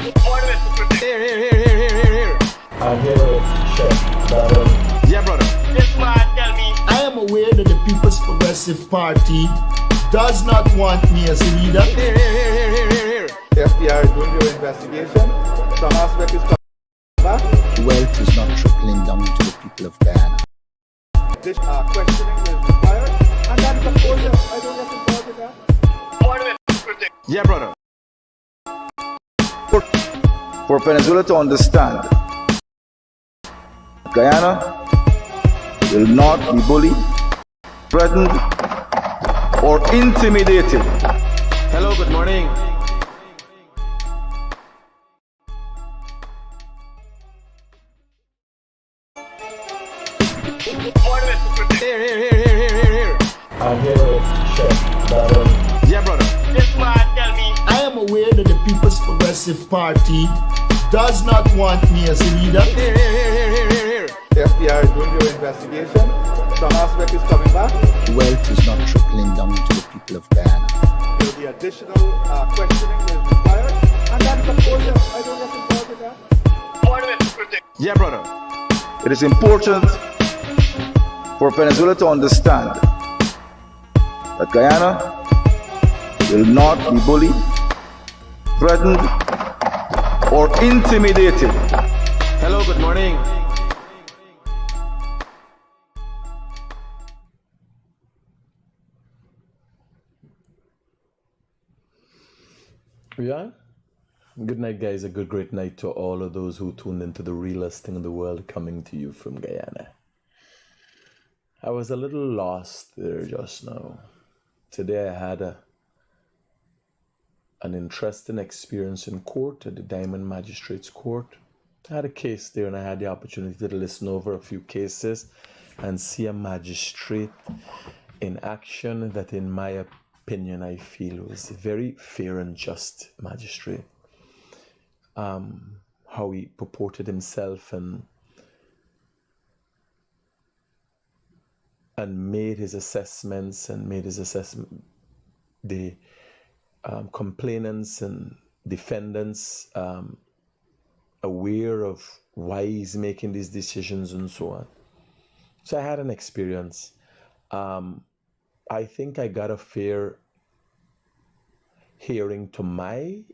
Here. I'm here to check that. Yeah, brother. This man tell me I am aware that the People's Progressive Party does not want me as a leader. Here. The FBI is doing their investigation. Some aspect is coming back. Wealth is not trickling down to the people of Guyana. This questioning is required. And that is, of course, I don't get involved in that. Mohamed Critic. Yeah, brother. For Venezuela to understand, Guyana will not be bullied, threatened, or intimidated. Hello, good morning. Mohamed Critic. Here. I'm here to check that. Yeah, brother. This man tell me I am aware that the People's Progressive Party does not want me as a leader. Here. The FBI is doing their investigation. Some aspect is coming back. Wealth is not trickling down to the people of Guyana. There will be additional questioning is required. And that is, of course, I don't get involved in that. Mohamed Critic. Yeah, brother. It is important for Venezuela to understand that Guyana will not be bullied, threatened, or intimidated. Hello, good morning. Yeah. Good night, guys. A good, great night to all of those who tuned into the realest thing in the world, coming to you from Guyana. I was a little lost there just now. Today I had an interesting experience in court at the Diamond Magistrates Court. I had a case there and I had the opportunity to listen over a few cases and see a magistrate in action that, in my opinion, I feel was a very fair and just magistrate. How he purported himself and made his assessments the complainants and defendants aware of why he's making these decisions and so on. So I had an experience. I think I got a fair hearing to my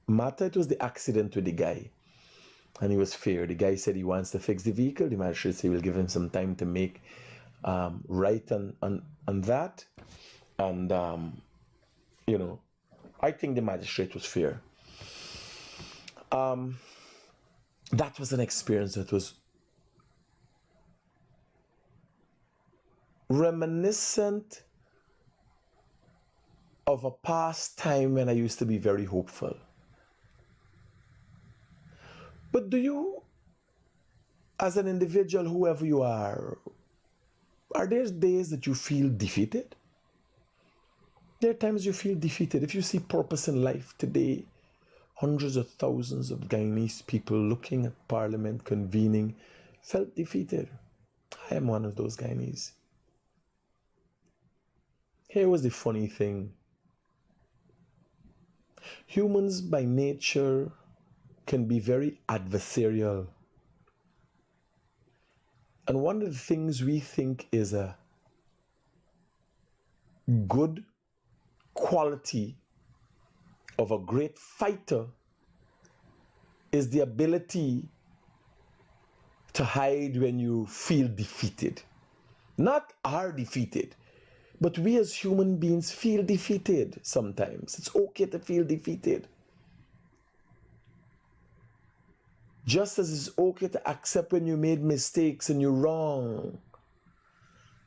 matter. It was the accident with the guy, and he was fair. The guy said he wants to fix the vehicle. The magistrate said he will give him some time to make right on that. And I think the magistrate was fair. That was an experience that was reminiscent of a past time when I used to be very hopeful. But do you, as an individual, whoever you are there days that you feel defeated? There are times you feel defeated. If you see purpose in life today, hundreds of thousands of Guyanese people looking at Parliament convening felt defeated. I am one of those Guyanese. Here was the funny thing. Humans by nature can be very adversarial. And one of the things we think is a good quality of a great fighter is the ability to hide when you feel defeated. Not are defeated, but we as human beings feel defeated sometimes. It's okay to feel defeated. Just as it's okay to accept when you made mistakes and you're wrong.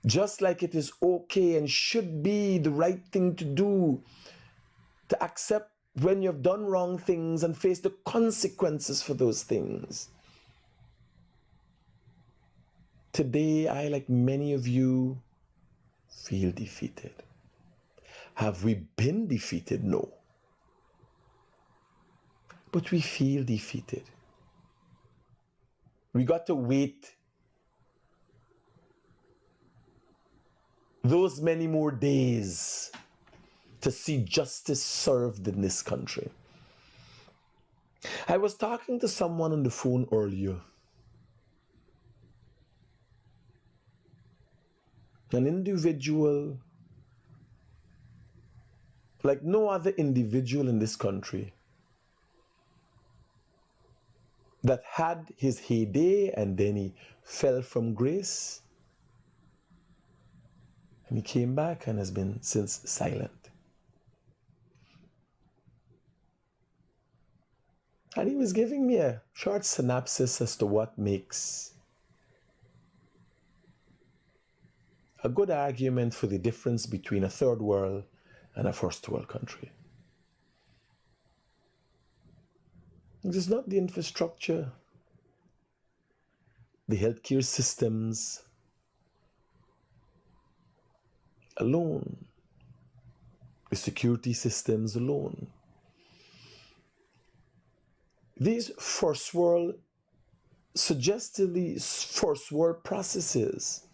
Just like it is okay and should be the right thing to do to accept when you've done wrong things and face the consequences for those things. Today, I, like many of you, feel defeated. Have we been defeated? No. But we feel defeated. We got to wait those many more days to see justice served in this country. I was talking to someone on the phone earlier. An individual like no other individual in this country that had his heyday and then he fell from grace and he came back and has been since silent. And he was giving me a short synopsis as to what makes a good argument for the difference between a third world and a first world country. It is not the infrastructure, the healthcare systems alone, the security systems alone. These first world, suggestively first world processes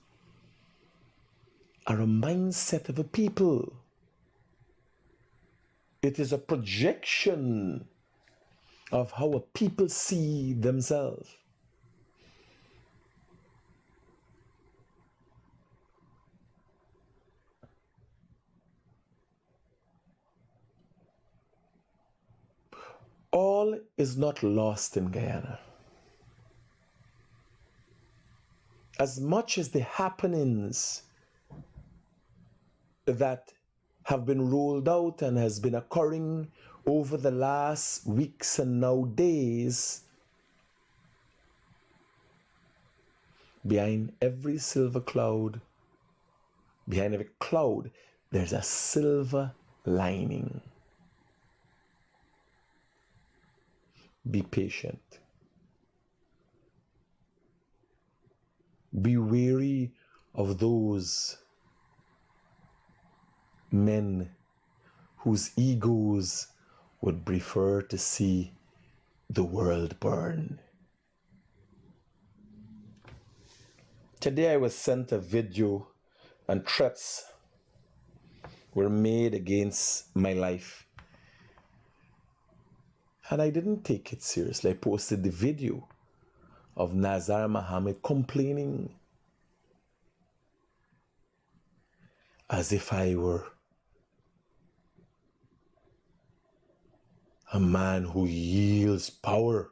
are a mindset of a people. It is a projection of how a people see themselves. All is not lost in Guyana. As much as the happenings that have been rolled out and has been occurring over the last weeks and now days, behind every silver cloud, behind every cloud, there's a silver lining. Be patient. Be wary of those men whose egos would prefer to see the world burn. Today I was sent a video and threats were made against my life. And I didn't take it seriously. I posted the video of Nazar Mohamed complaining as if I were a man who yields power.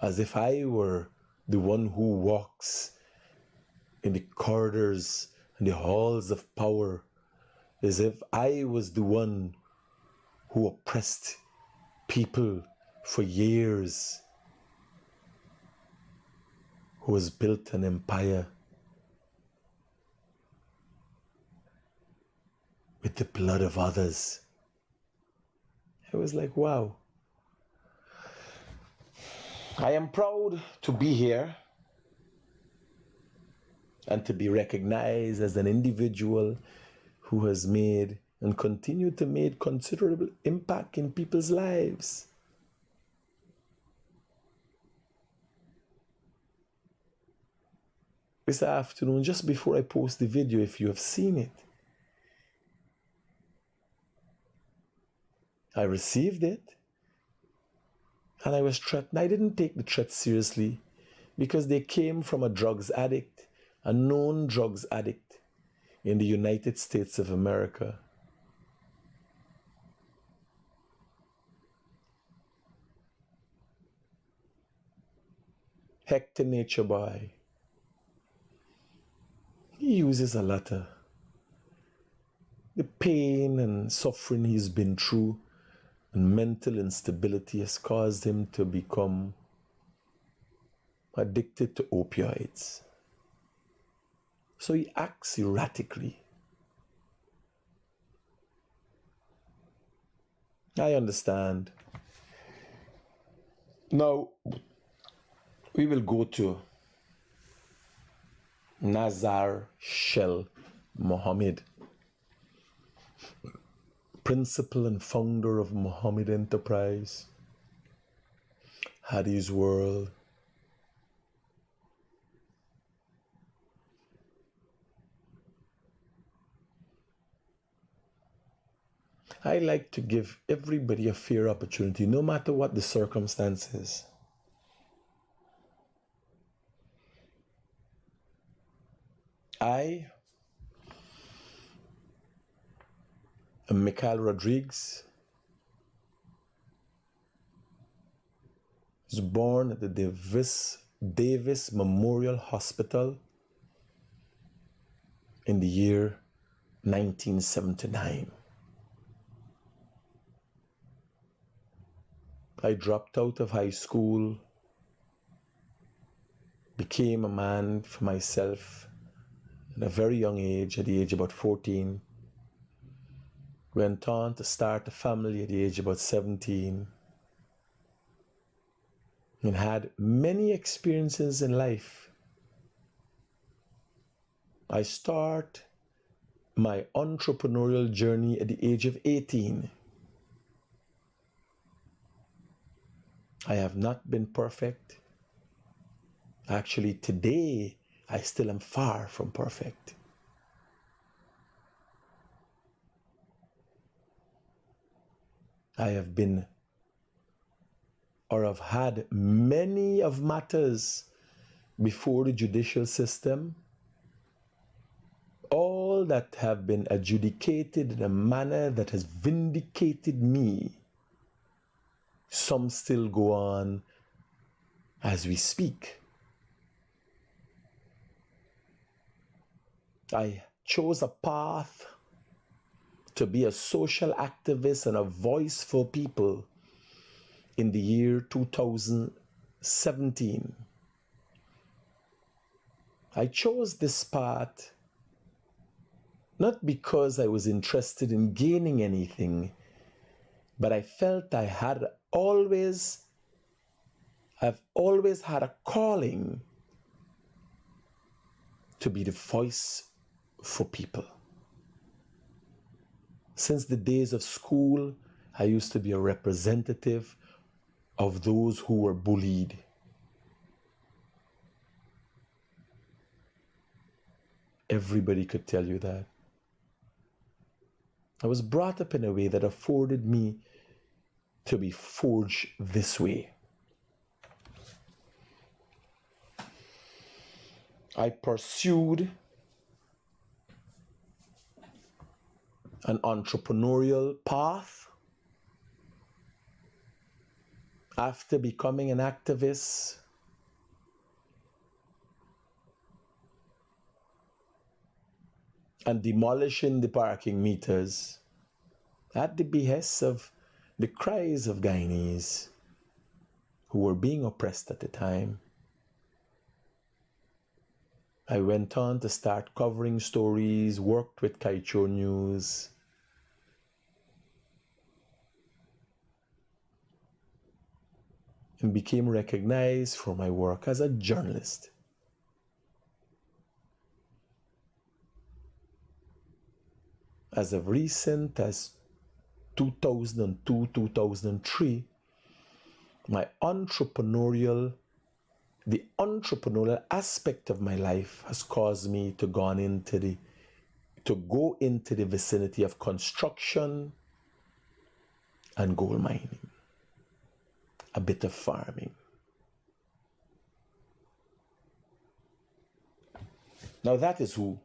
As if I were the one who walks in the corridors and the halls of power. As if I was the one who oppressed people for years, who has built an empire with the blood of others. I was like, wow. I am proud to be here and to be recognized as an individual who has made and continue to make considerable impact in people's lives. This afternoon, just before I post the video, if you have seen it, I received it and I was threatened. I didn't take the threat seriously because they came from a drugs addict, a known drugs addict in the United States of America. Hector Nature Boy. He uses a lot of the pain and suffering he's been through and mental instability has caused him to become addicted to opioids. So he acts erratically. I understand. Now, we will go to Nazar Shell Mohamed, principal and founder of Mohamed Enterprise, Hadi's World. I like to give everybody a fair opportunity, no matter what the circumstances. I am Mikhail Rodriguez. Was born at the Davis Memorial Hospital in the year 1979. I dropped out of high school, became a man for myself at a very young age, at the age of about 14. Went on to start a family at the age of about 17. And had many experiences in life. I start my entrepreneurial journey at the age of 18. I have not been perfect. Actually, today, I still am far from perfect. I have been or have had many of matters before the judicial system, all that have been adjudicated in a manner that has vindicated me. Some still go on as we speak. I chose a path to be a social activist and a voice for people in the year 2017. I chose this path not because I was interested in gaining anything, but I felt I've always had a calling to be the voice for people. Since the days of school, I used to be a representative of those who were bullied. Everybody could tell you that. I was brought up in a way that afforded me to be forged this way. I pursued an entrepreneurial path. After becoming an activist, and demolishing the parking meters at the behest of the cries of Guyanese who were being oppressed at the time, I went on to start covering stories, worked with Kaicho News, and became recognized for my work as a journalist. As of recent as 2002, 2003, the entrepreneurial aspect of my life has caused me to go into the vicinity of construction and gold mining. A bit of farming. Now that is who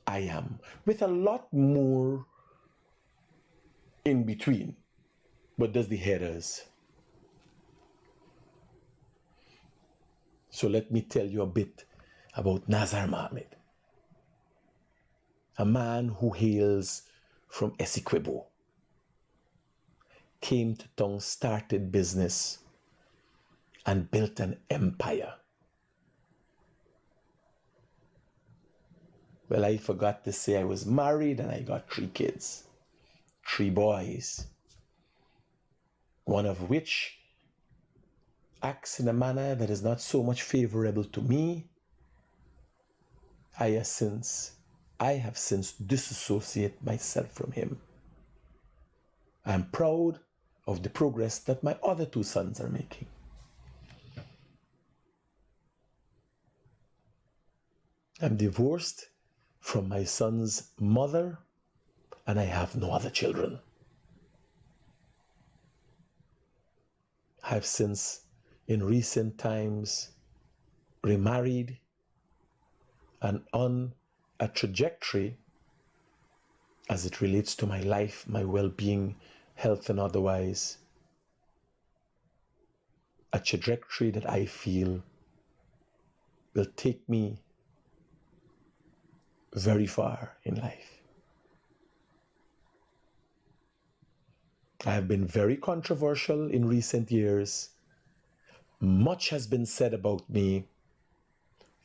I am, with a lot more in between, but that's the headers. So let me tell you a bit about Nazar Mohamed, a man who hails from Essequibo, came to town, started business, and built an empire. Well, I forgot to say I was married and I got 3 kids, 3 boys, one of which acts in a manner that is not so much favorable to me. I have since disassociated myself from him. I am proud of the progress that my other 2 sons are making. I'm divorced from my son's mother, and I have no other children. I've since, in recent times, remarried and on a trajectory as it relates to my life, my well-being, health and otherwise, a trajectory that I feel will take me very far in life. I have been very controversial in recent years. Much has been said about me.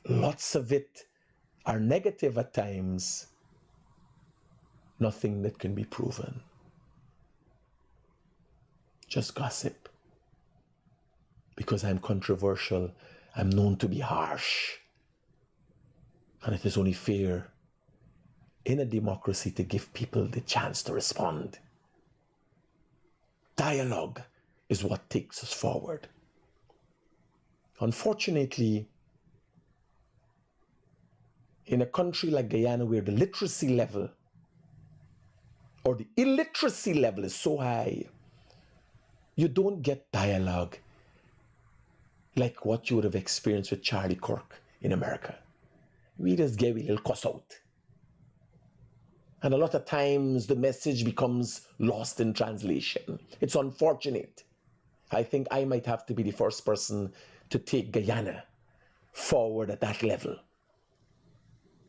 Lots of it are negative at times. Nothing that can be proven. Just gossip. Because I'm controversial, I'm known to be harsh. And it is only fair in a democracy to give people the chance to respond. Dialogue is what takes us forward. Unfortunately, in a country like Guyana where the literacy level or the illiteracy level is so high, you don't get dialogue like what you would have experienced with Charlie Kirk in America. We just gave a little cuss out. And a lot of times the message becomes lost in translation. It's unfortunate. I think I might have to be the first person to take Guyana forward at that level,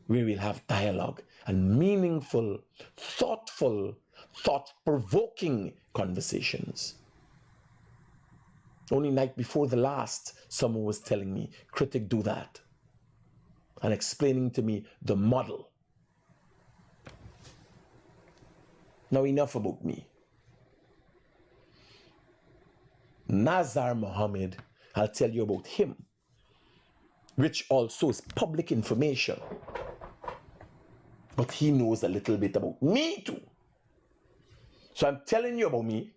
where we'll have dialogue and meaningful, thoughtful, thought-provoking conversations. Only night before the last, someone was telling me, Critic, do that, and explaining to me the model. Now enough about me. Nazar Mohamed, I'll tell you about him, which also is public information. But he knows a little bit about me too. So I'm telling you about me,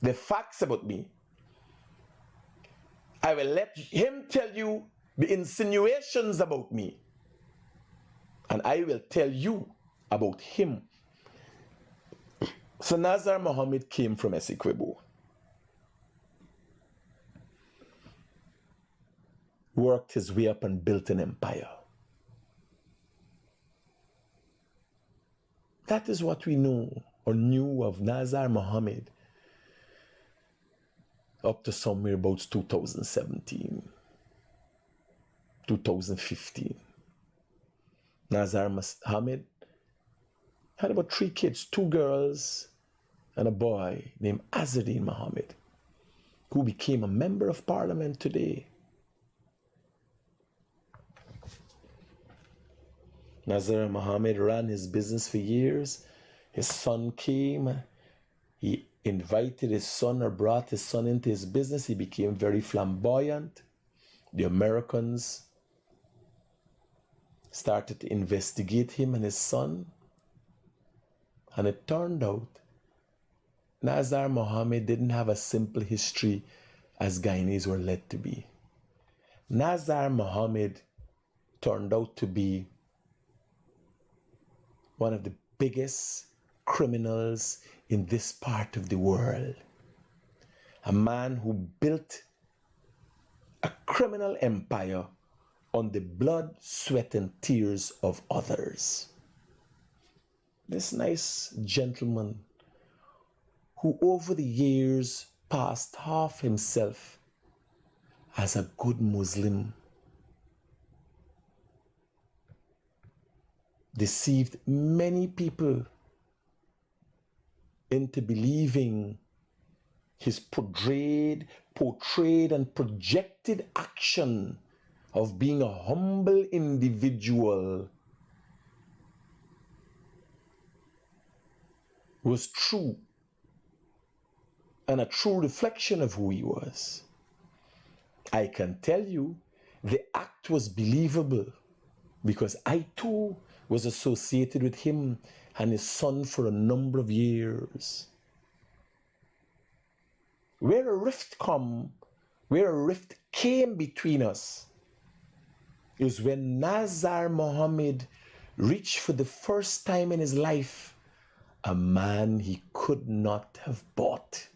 the facts about me. I will let him tell you the insinuations about me. And I will tell you about him. So Nazar Mohamed came from Essequibo. Worked his way up and built an empire. That is what we know or knew of Nazar Mohamed up to somewhere about 2017, 2015. Nazar Mohamed had about 3 kids, 2 girls and a boy named Azadin Mohamed, who became a member of parliament today. Nazar Mohamed ran his business for years. His son came. He invited his son or brought his son into his business. He became very flamboyant. The Americans started to investigate him and his son. And it turned out Nazar Mohamed didn't have a simple history as Guyanese were led to be. Nazar Mohamed turned out to be one of the biggest criminals in this part of the world. A man who built a criminal empire on the blood, sweat, and tears of others. This nice gentleman who over the years passed off himself as a good Muslim, deceived many people into believing his portrayed and projected action of being a humble individual was true and a true reflection of who he was. I can tell you the act was believable because I too was associated with him and his son for a number of years. Where a rift came between us is when Nazar Mohamed reached for the first time in his life a man he could not have bought.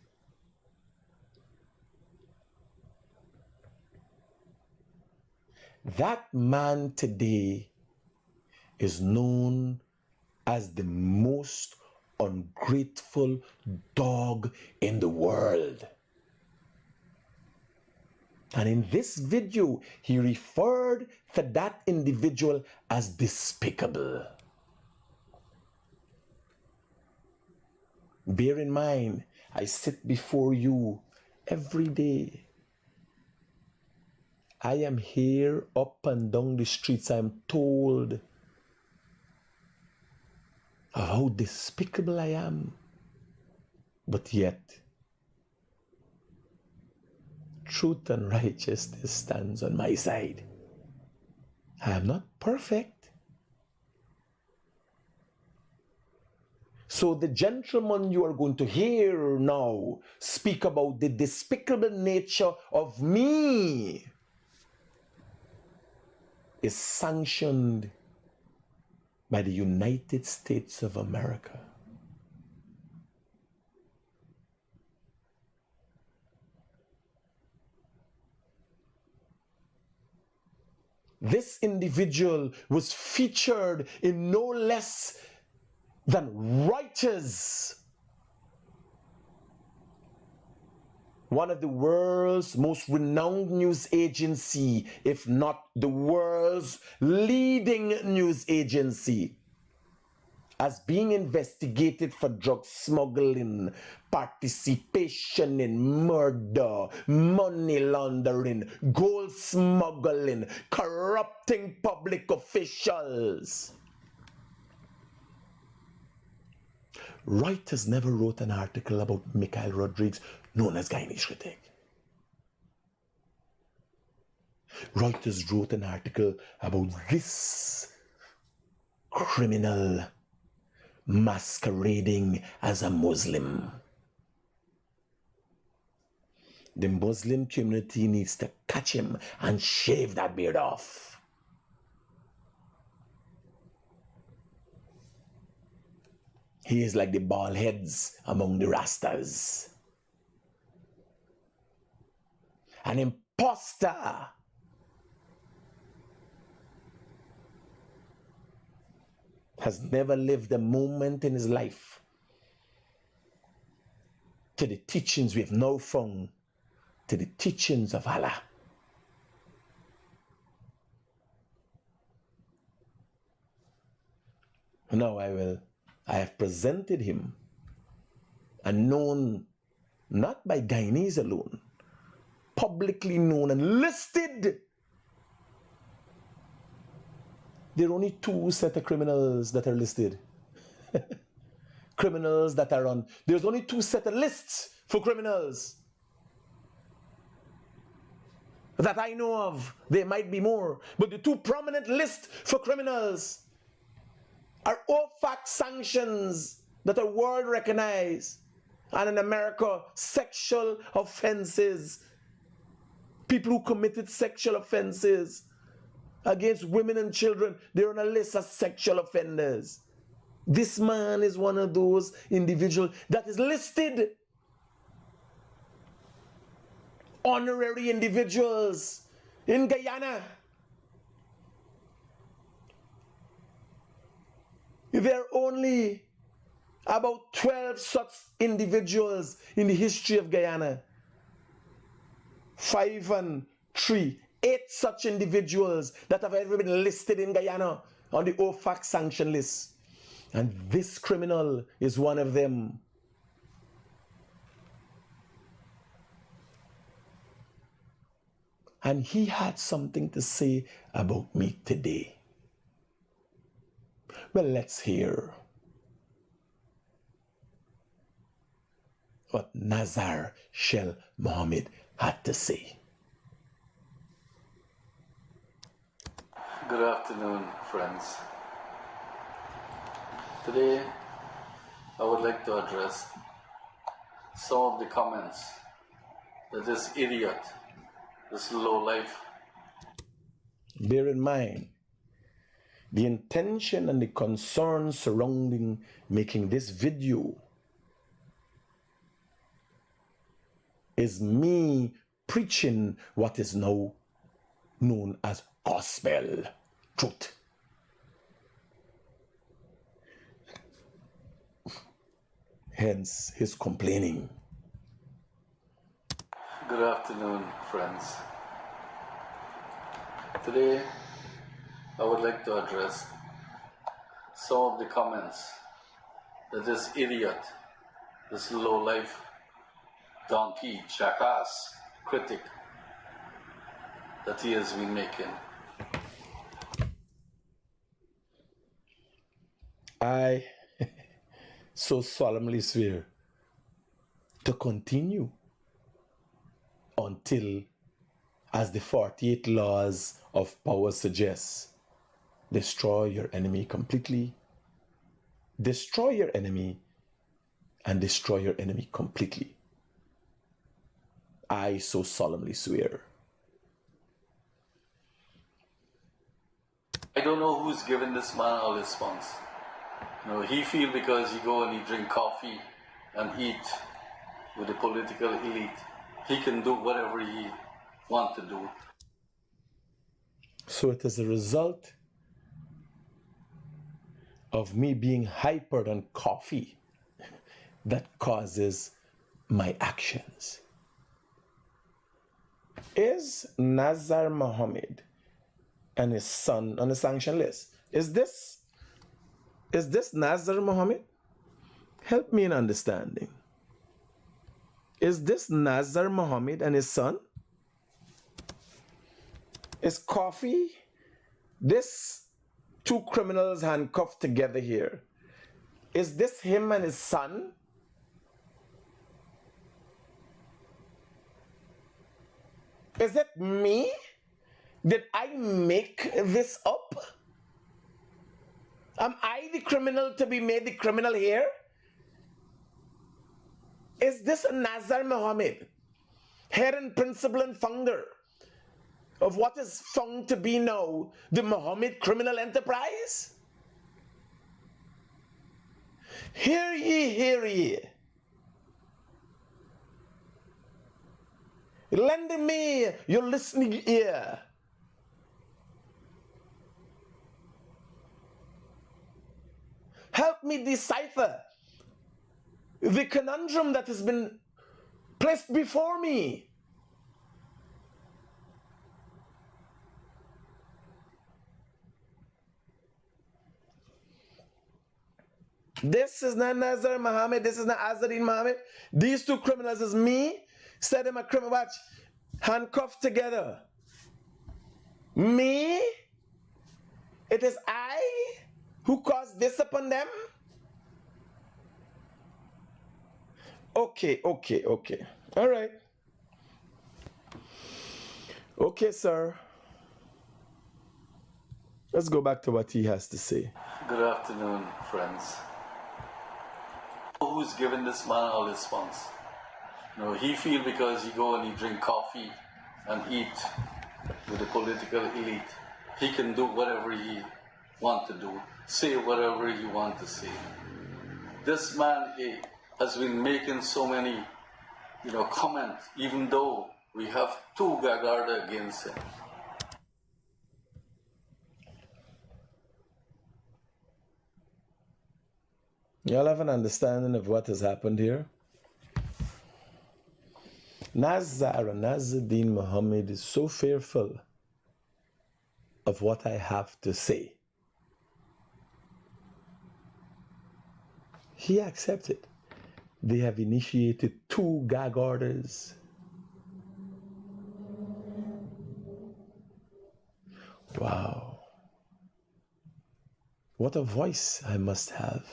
That man today is known as the most ungrateful dog in the world. And in this video, he referred to that individual as despicable. Bear in mind, I sit before you every day. I am here up and down the streets. I am told of how despicable I am. But yet, truth and righteousness stands on my side. I am not perfect. So the gentleman you are going to hear now speak about the despicable nature of me is sanctioned by the United States of America. This individual was featured in no less than Reuters, one of the world's most renowned news agency, if not the world's leading news agency, as being investigated for drug smuggling, participation in murder, money laundering, gold smuggling, corrupting public officials. Reuters never wrote an article about Mikhail Rodriguez, known as Guyanese Critic. Reuters wrote an article about this criminal masquerading as a Muslim. The Muslim community needs to catch him and shave that beard off. He is like the bald heads among the Rastas. An imposter. Has never lived a moment in his life to the teachings we have now found, to the teachings of Allah. Now I have presented him and known not by Guyanese alone, publicly known and listed. There are only two set of criminals that are listed. Criminals that are on. There's only two set of lists for criminals that I know of. There might be more, but the two prominent lists for criminals are OFAC sanctions that are world recognized, and in America, sexual offenses. People who committed sexual offenses against women and children, they're on a list of sexual offenders. This man is one of those individuals that is listed. Honorary individuals in Guyana. There are only about 12 such individuals in the history of Guyana. 5 and 3. 8 such individuals that have ever been listed in Guyana on the OFAC sanction list. And this criminal is one of them. And he had something to say about me today. Well, let's hear what Nazar Shell Mohamed had to say. Good afternoon, friends. Today, I would like to address some of the comments that this idiot, this lowlife. Bear in mind, the intention and the concern surrounding making this video is me preaching what is now known as gospel truth. Hence his complaining. Good afternoon, friends. Today, I would like to address some of the comments that this idiot, this low-life donkey, jackass, critic that he has been making. I so solemnly swear to continue until, as the 48 laws of power suggest, destroy your enemy completely, destroy your enemy, and destroy your enemy completely. I so solemnly swear. I don't know who's given this man all his funds. He feel because he go and he drink coffee and eat with the political elite, he can do whatever he want to do. So it is a result of me being hypered on coffee that causes my actions. Is Nazar Mohamed and his son on the sanction list? Is this Nazar Mohamed? Help me in understanding. Is this Nazar Mohamed and his son? Is coffee, this two criminals handcuffed together here, is this him and his son? Is it me? Did I make this up? Am I the criminal to be made the criminal here? Is this Nazar Mohamed, head and principal and founder of what is found to be now the Mohammed criminal enterprise? Hear ye, hear ye. Lend me your listening ear. Help me decipher the conundrum that has been placed before me. This is not Nazar Mohamed, this is not Azadin Mohamed. These two criminals is me, said them a criminal watch, handcuffed together. Me? It is I who caused this upon them? Okay. All right. Okay, sir. Let's go back to what he has to say. Good afternoon, friends. Who's given this man all his funds? He feel because he go and he drink coffee and eat with the political elite, he can do whatever he want to do, say whatever he want to say. This man has been making so many, comments, even though we have two Gagarda against him. Y'all have an understanding of what has happened here? Nazar and Nazaddin Mohammed is so fearful of what I have to say. He accepted. They have initiated two gag orders. Wow. What a voice I must have.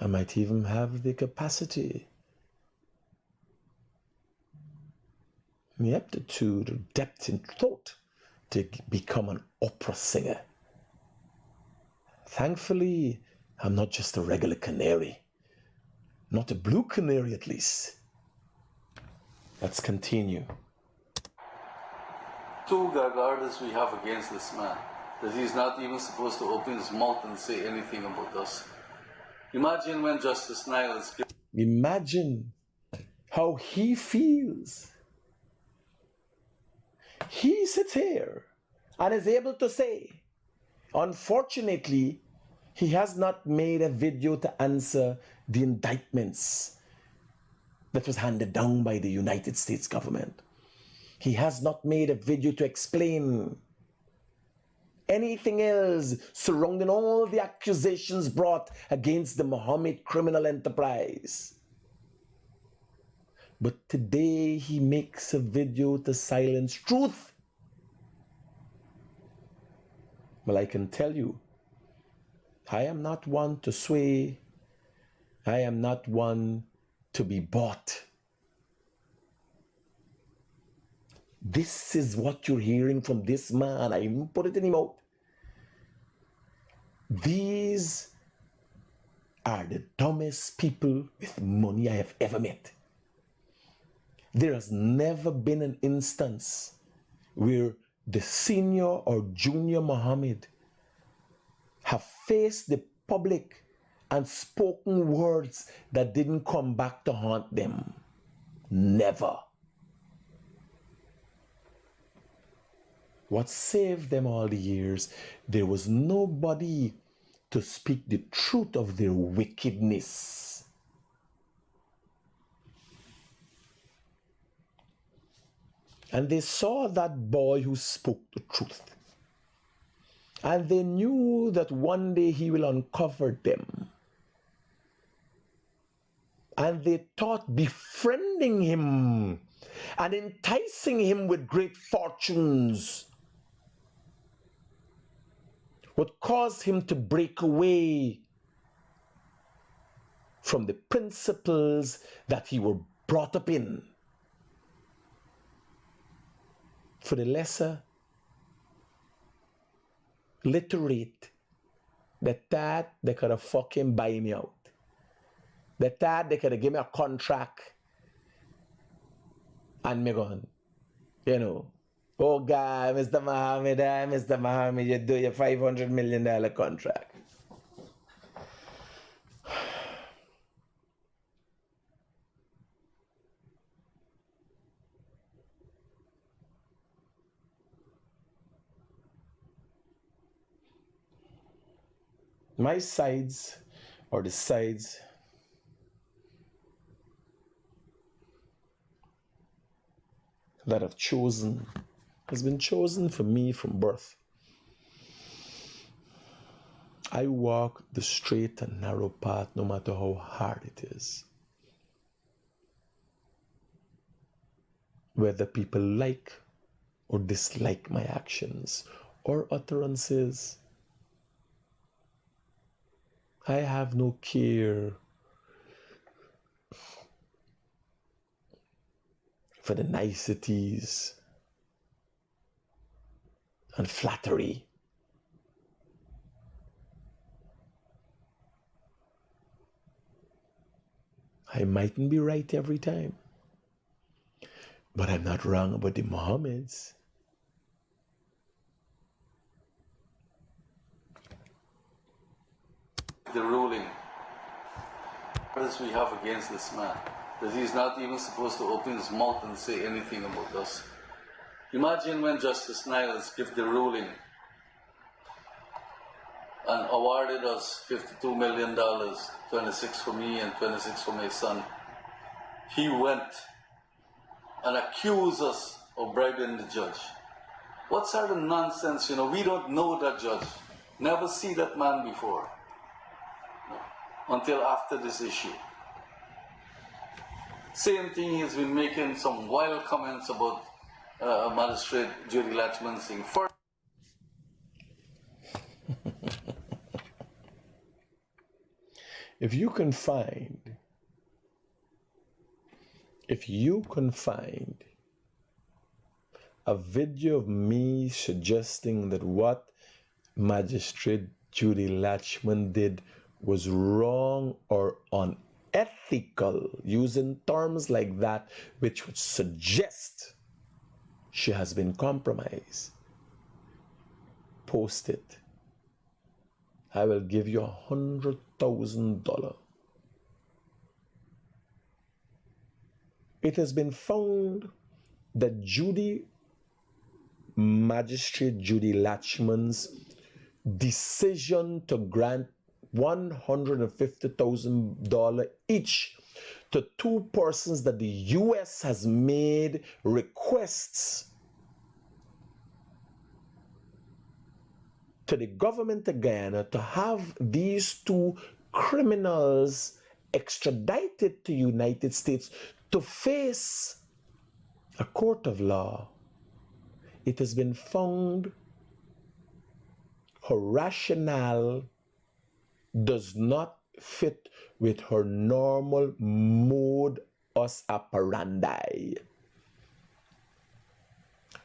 I might even have the capacity, the aptitude, or depth in thought to become an opera singer. Thankfully, I'm not just a regular canary. Not a blue canary, at least. Let's continue. Two Gagardas we have against this man, that he's not even supposed to open his mouth and say anything about us. Imagine when Justice Nile is given. Imagine how he feels. He sits here and is able to say, unfortunately, he has not made a video to answer the indictments that was handed down by the United States government. He has not made a video to explain anything else surrounding all the accusations brought against the Mohamed criminal enterprise. But today he makes a video to silence truth. Well, I can tell you, I am not one to sway. I am not one to be bought. This is what you're hearing from this man. I even put it in him out. These are the dumbest people with money I have ever met. There has never been an instance where the senior or junior Mohamed have faced the public and spoken words that didn't come back to haunt them. Never. What saved them all the years, there was nobody to speak the truth of their wickedness. And they saw that boy who spoke the truth. And they knew that one day he will uncover them. And they thought befriending him and enticing him with great fortunes would cause him to break away from the principles that he was brought up in. For the lesser literate, that they could have fucking buy me out. That they could have given me a contract and me gone. You know, oh God, Mr. Mohamed, you do your $500 million contract. My sides, or the sides that I've chosen, has been chosen for me from birth. I walk the straight and narrow path no matter how hard it is. Whether people like or dislike my actions or utterances, I have no care for the niceties and flattery. I mightn't be right every time, but I'm not wrong about the Mohammeds. The ruling as we have against this man, that he's not even supposed to open his mouth and say anything about us. Imagine when Justice Niles gave the ruling and awarded us $52 million, 26 for me and 26 for my son. He went and accused us of bribing the judge. What sort of nonsense, we don't know that judge. Never see that man before. Until after this issue. Same thing, he's been making some wild comments about Magistrate Judy Latchman saying first. If you can find a video of me suggesting that what Magistrate Judy Latchman did was wrong or unethical, using terms like that which would suggest she has been compromised, post it. I will give you $100,000. It has been found that Judy Magistrate Judy Latchman's decision to grant $150,000 each to two persons that the U.S. has made requests to the government of Guyana to have these two criminals extradited to United States to face a court of law. It has been found her rationale does not fit with her normal modus operandi.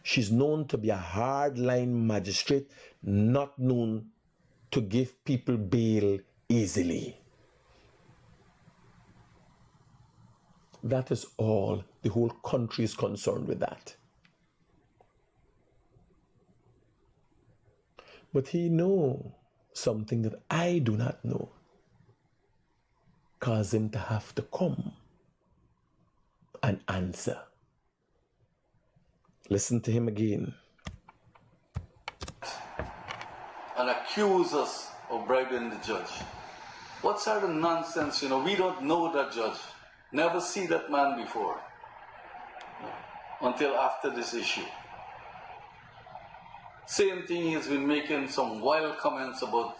She's known to be a hardline magistrate, not known to give people bail easily. That is all. The whole country is concerned with that. But he knows something that I do not know. Cause him to have to come and answer. Listen to him again. And accuse us of bribing the judge. What sort of nonsense, we don't know that judge. Never see that man before. Until after this issue. Same thing, he's been making some wild comments about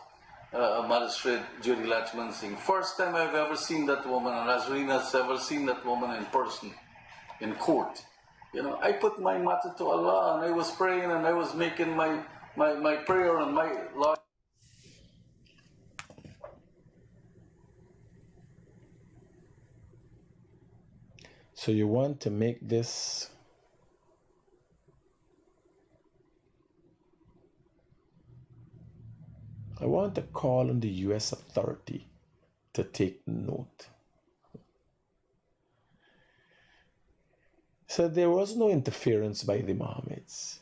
Magistrate Judy Latchman saying, first time I've ever seen that woman, and Nazarina's ever seen that woman in person, in court. I put my matter to Allah, and I was praying, and I was making my prayer and my Lord. So you want to make this I want to call on the U.S. authority to take note. So there was no interference by the Mohammeds.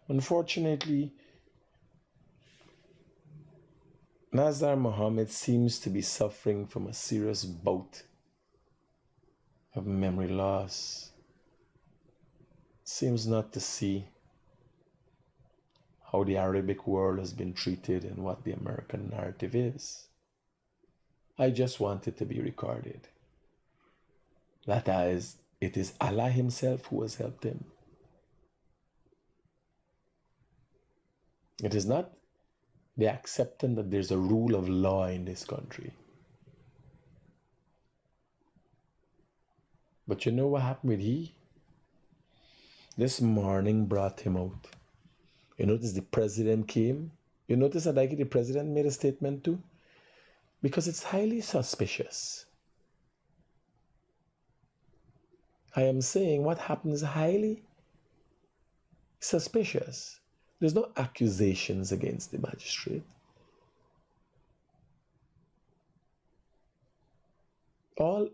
Unfortunately, Nazar Mohamed seems to be suffering from a serious bout of memory loss. Seems not to see how the Arabic world has been treated and what the American narrative is. I just want it to be recorded. That is, it is Allah Himself who has helped him. It is not the acceptance that there's a rule of law in this country. But you know what happened with he? This morning brought him out. You notice the president came. You notice that the president made a statement too? Because it's highly suspicious. I am saying what happened is highly suspicious. There's no accusations against the magistrate. All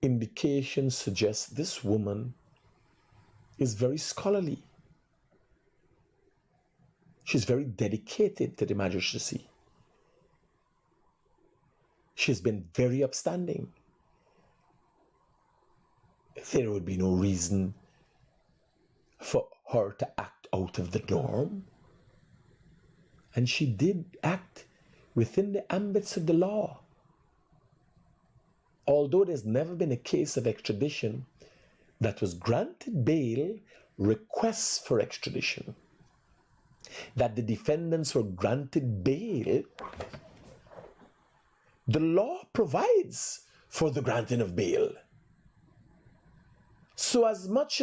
indications suggest this woman is very scholarly. She's very dedicated to the magistracy. She's been very upstanding. There would be no reason for her to act out of the norm. And she did act within the ambits of the law. Although there's never been a case of extradition that was granted bail, requests for extradition, that the defendants were granted bail, the law provides for the granting of bail. So as much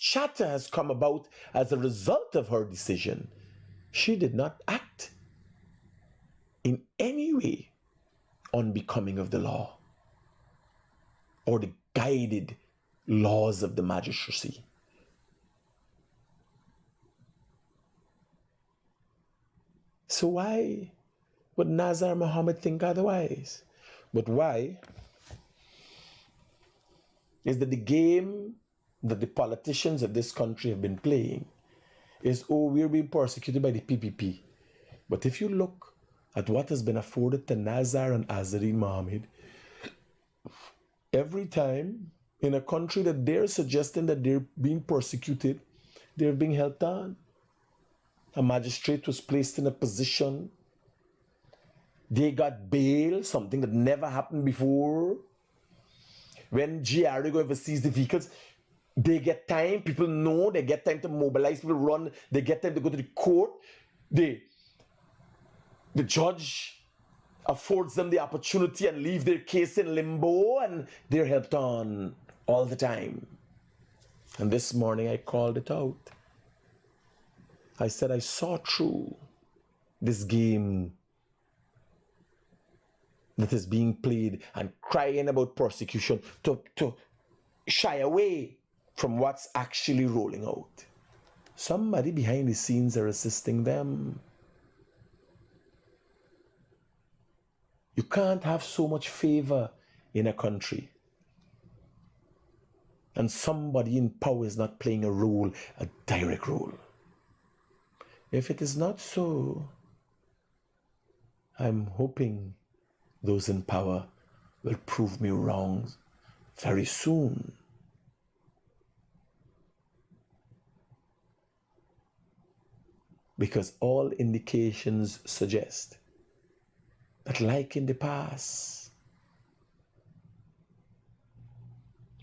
chatter has come about as a result of her decision, she did not act in any way unbecoming of the law or the guided laws of the magistracy. So why would Nazar Mohamed think otherwise? But why is that the game that the politicians of this country have been playing is, oh, we're being persecuted by the PPP. But if you look at what has been afforded to Nazar and Azarine Mohamed, every time in a country that they're suggesting that they're being persecuted, they're being held down. A magistrate was placed in a position. They got bail, something that never happened before. When GRA go overseas the vehicles, they get time. People know they get time to mobilize. People run. They get time to go to the court. The judge affords them the opportunity and leave their case in limbo, and they're helped on all the time. And this morning I called it out. I said I saw through this game that is being played and crying about persecution to shy away from what's actually rolling out. Somebody behind the scenes are assisting them. You can't have so much favor in a country and somebody in power is not playing a role, a direct role. If it is not so, I'm hoping those in power will prove me wrong very soon. Because all indications suggest that, like in the past,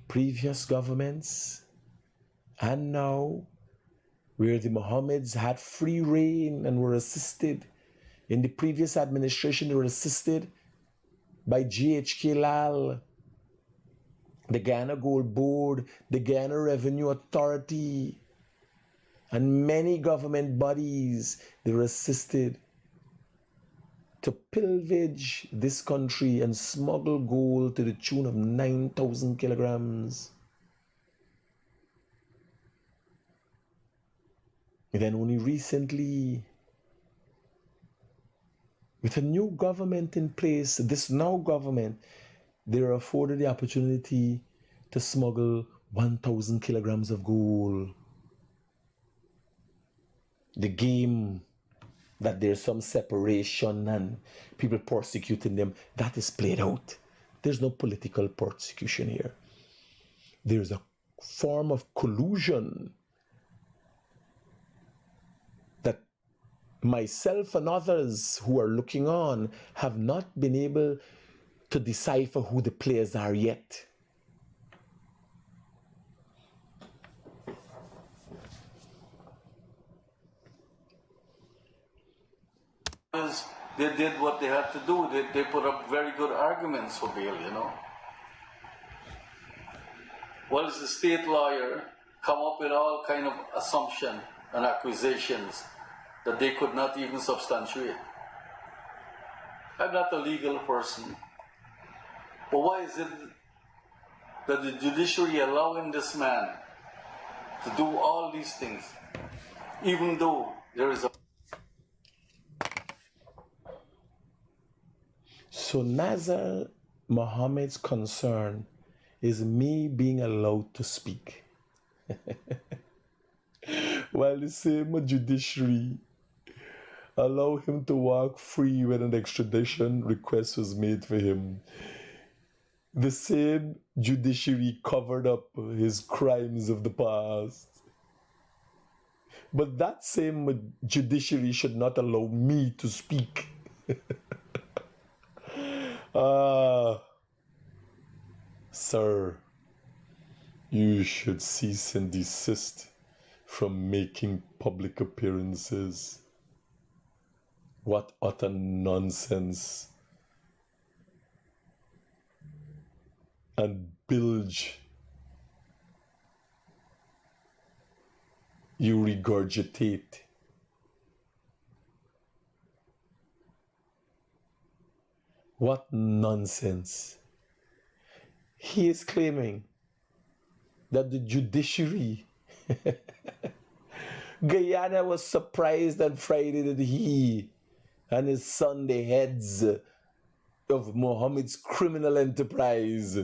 previous governments and now, where the Mohammeds had free reign and were assisted, in the previous administration they were assisted by GHK Lal, the Ghana Gold Board, the Ghana Revenue Authority, and many government bodies. They were assisted to pillage this country and smuggle gold to the tune of 9,000 kilograms. And then only recently, with a new government in place, this now government, they are afforded the opportunity to smuggle 1,000 kilograms of gold. The game that there's some separation and people persecuting them, that is played out. There's no political persecution here. There's a form of collusion that myself and others who are looking on have not been able to decipher who the players are yet. They did what they had to do. They put up very good arguments for bail, you know. Well, as the state lawyer come up with all kind of assumption and accusations that they could not even substantiate. I'm not a legal person, but why is it that the judiciary allowing this man to do all these things, even though there is a... So Nazar Mohamed's concern is me being allowed to speak. While the same judiciary allow him to walk free when an extradition request was made for him. The same judiciary covered up his crimes of the past. But that same judiciary should not allow me to speak. Sir, you should cease and desist from making public appearances. What utter nonsense and bilge you regurgitate. What nonsense. He is claiming that the judiciary Guyana was surprised on Friday that he and his son, the heads of Mohamed's criminal enterprise,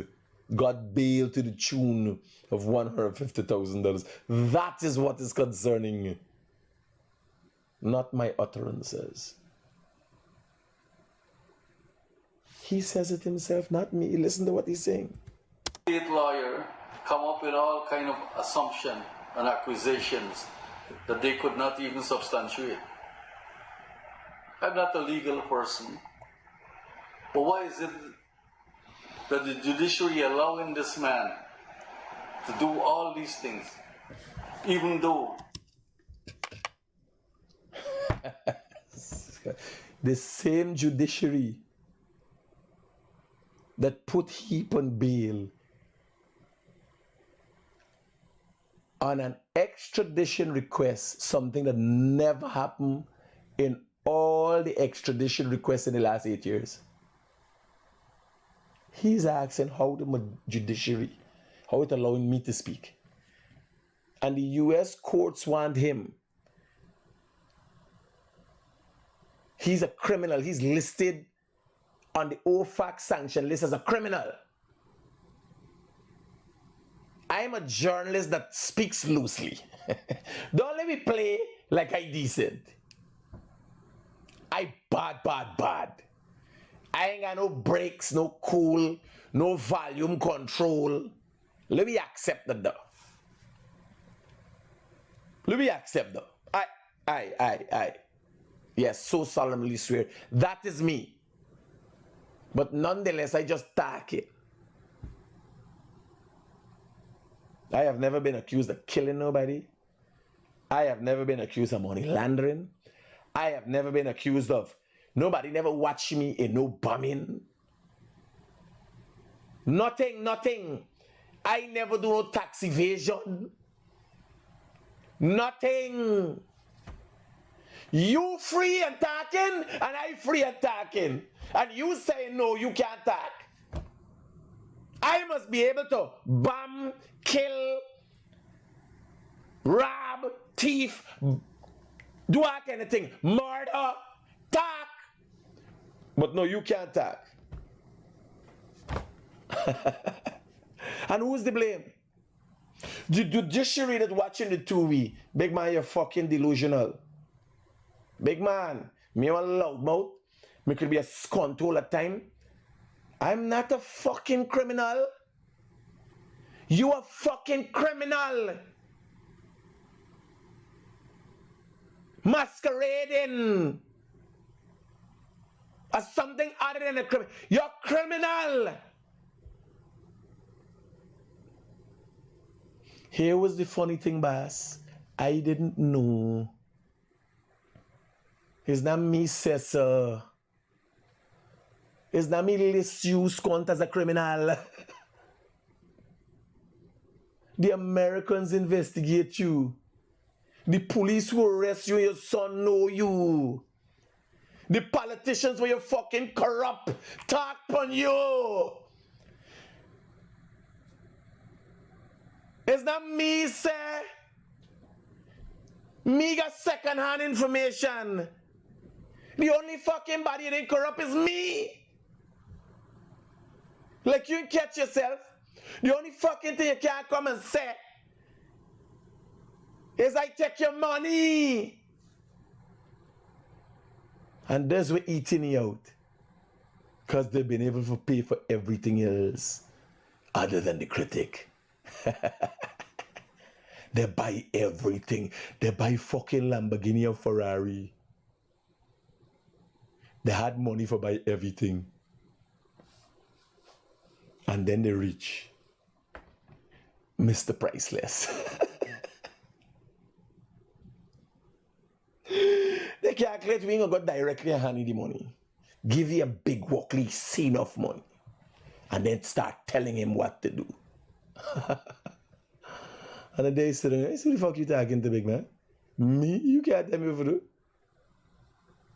got bail to the tune of $150,000. That is what is concerning, not my utterances. He says it himself, not me. Listen to what he's saying. State lawyer come up with all kind of assumption and accusations that they could not even substantiate. I'm not a legal person, but why is it that the judiciary allowing this man to do all these things, even though the same judiciary that put Heap on bail on an extradition request, something that never happened in all the extradition requests in the last 8 years. He's asking how the judiciary, how it allowing me to speak. And the US courts want him. He's a criminal. He's listed on the OFAC sanction list as a criminal. I'm a journalist that speaks loosely. Don't let me play like I decent. I bad. I ain't got no brakes, no cool, no volume control. Let me accept that though. Let me accept that. I. Yes, so solemnly swear. That is me. But nonetheless, I just talk it. I have never been accused of killing nobody. I have never been accused of money laundering. I have never been accused of, nobody never watched me in no bombing. Nothing. I never do no tax evasion. Nothing. You free and talking, and I free and talking. And you say no, you can't talk. I must be able to bomb, kill, rob, thief, do all kind of thing, murder, talk. But no, you can't talk. And who's the blame? The judiciary that watching the 2V. Big man, you're fucking delusional. Big man, me a loud mouth. Me could be a scunt all the time. I'm not a fucking criminal. You a fucking criminal. Masquerading as something other than a criminal. You're a criminal. Here was the funny thing, boss. I didn't know. It's not me, says sir. It's not me list you scunt as a criminal. The Americans investigate you. The police who arrest you and your son know you. The politicians where you fucking corrupt talk on you. It's not me, sir. Me got second-hand information. The only fucking body that ain't corrupt is me. Like you catch yourself. The only fucking thing you can't come and say is I take your money. And that's what eating you out. Because they've been able to pay for everything else other than the critic. They buy everything. They buy fucking Lamborghini or Ferrari. They had money for buy everything. And then they reach Mr. Priceless. They calculate we ain't gonna go directly and hand you the money. Give you a big walkly scene of money. And then start telling him what to do. And the day sitting there, who the fuck you talking to, big man? Me? You can't tell me what to do.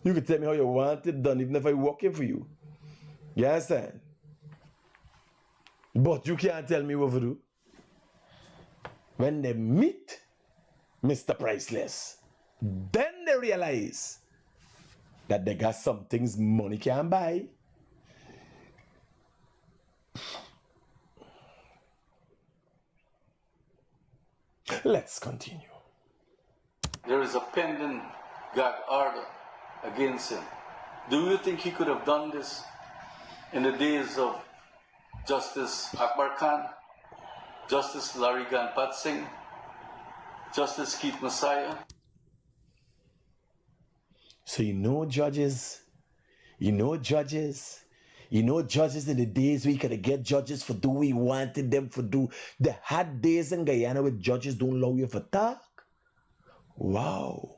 You can tell me how you want it done, even if I'm working for you. You understand? But you can't tell me what to do. When they meet Mr. Priceless, then they realize that they got some things money can't buy. Let's continue. there is a pending gag order against him, do you think he could have done this in the days of Justice Akbar Khan? Justice Larry Ganpat Singh, Justice Keith Messiah. So judges, judges in the days we could get judges for do we wanted them for do. The hard days in Guyana with judges don't allow you for talk. Wow.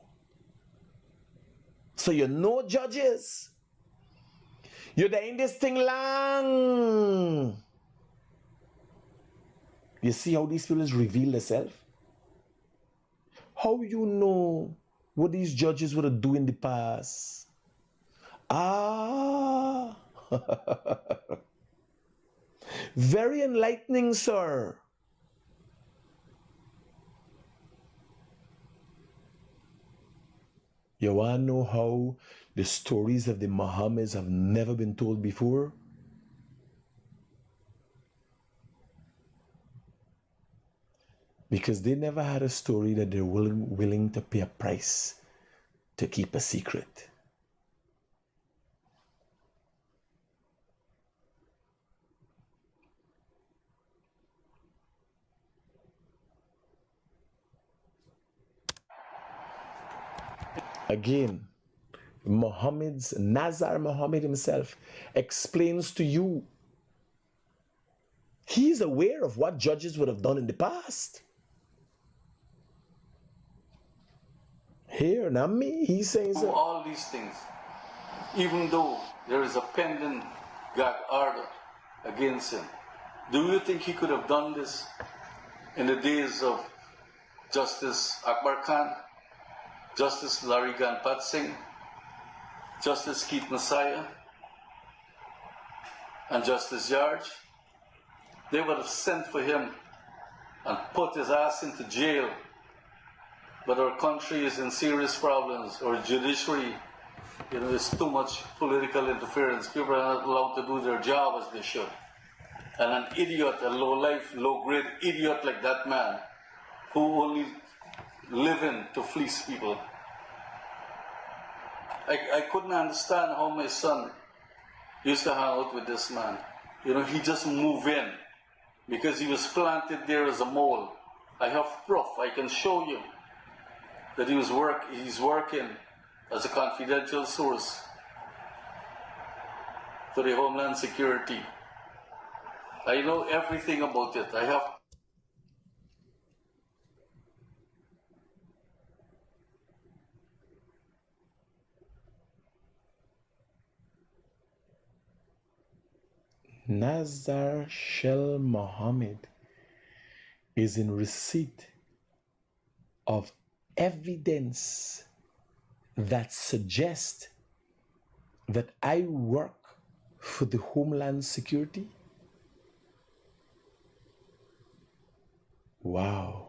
So judges. You're in this thing long. You see how these people reveal themselves? How you know what these judges would do in the past? Ah. Very enlightening, sir. You want to know how the stories of the Mohammeds have never been told before? Because they never had a story that they're willing to pay a price to keep a secret. Again, Nazar Mohammed himself explains to you. He's aware of what judges would have done in the past. Here, not me, he says all these things, even though there is a pending gag order against him. Do you think he could have done this in the days of Justice Akbar Khan, Justice Larry Ganpat Singh, Justice Keith Messiah, and Justice George? They would have sent for him and put his ass into jail. But our country is in serious problems. Our judiciary, there's too much political interference. People are not allowed to do their job as they should. And an idiot, a low-life, low-grade idiot like that man, who only live in to fleece people. I couldn't understand how my son used to hang out with this man. He just moved in because he was planted there as a mole. I have proof, I can show you that he's working as a confidential source for the Homeland Security. I know everything about it. I have Nazar Shel Mohammed is in receipt of evidence that suggests that I work for the Homeland Security? Wow.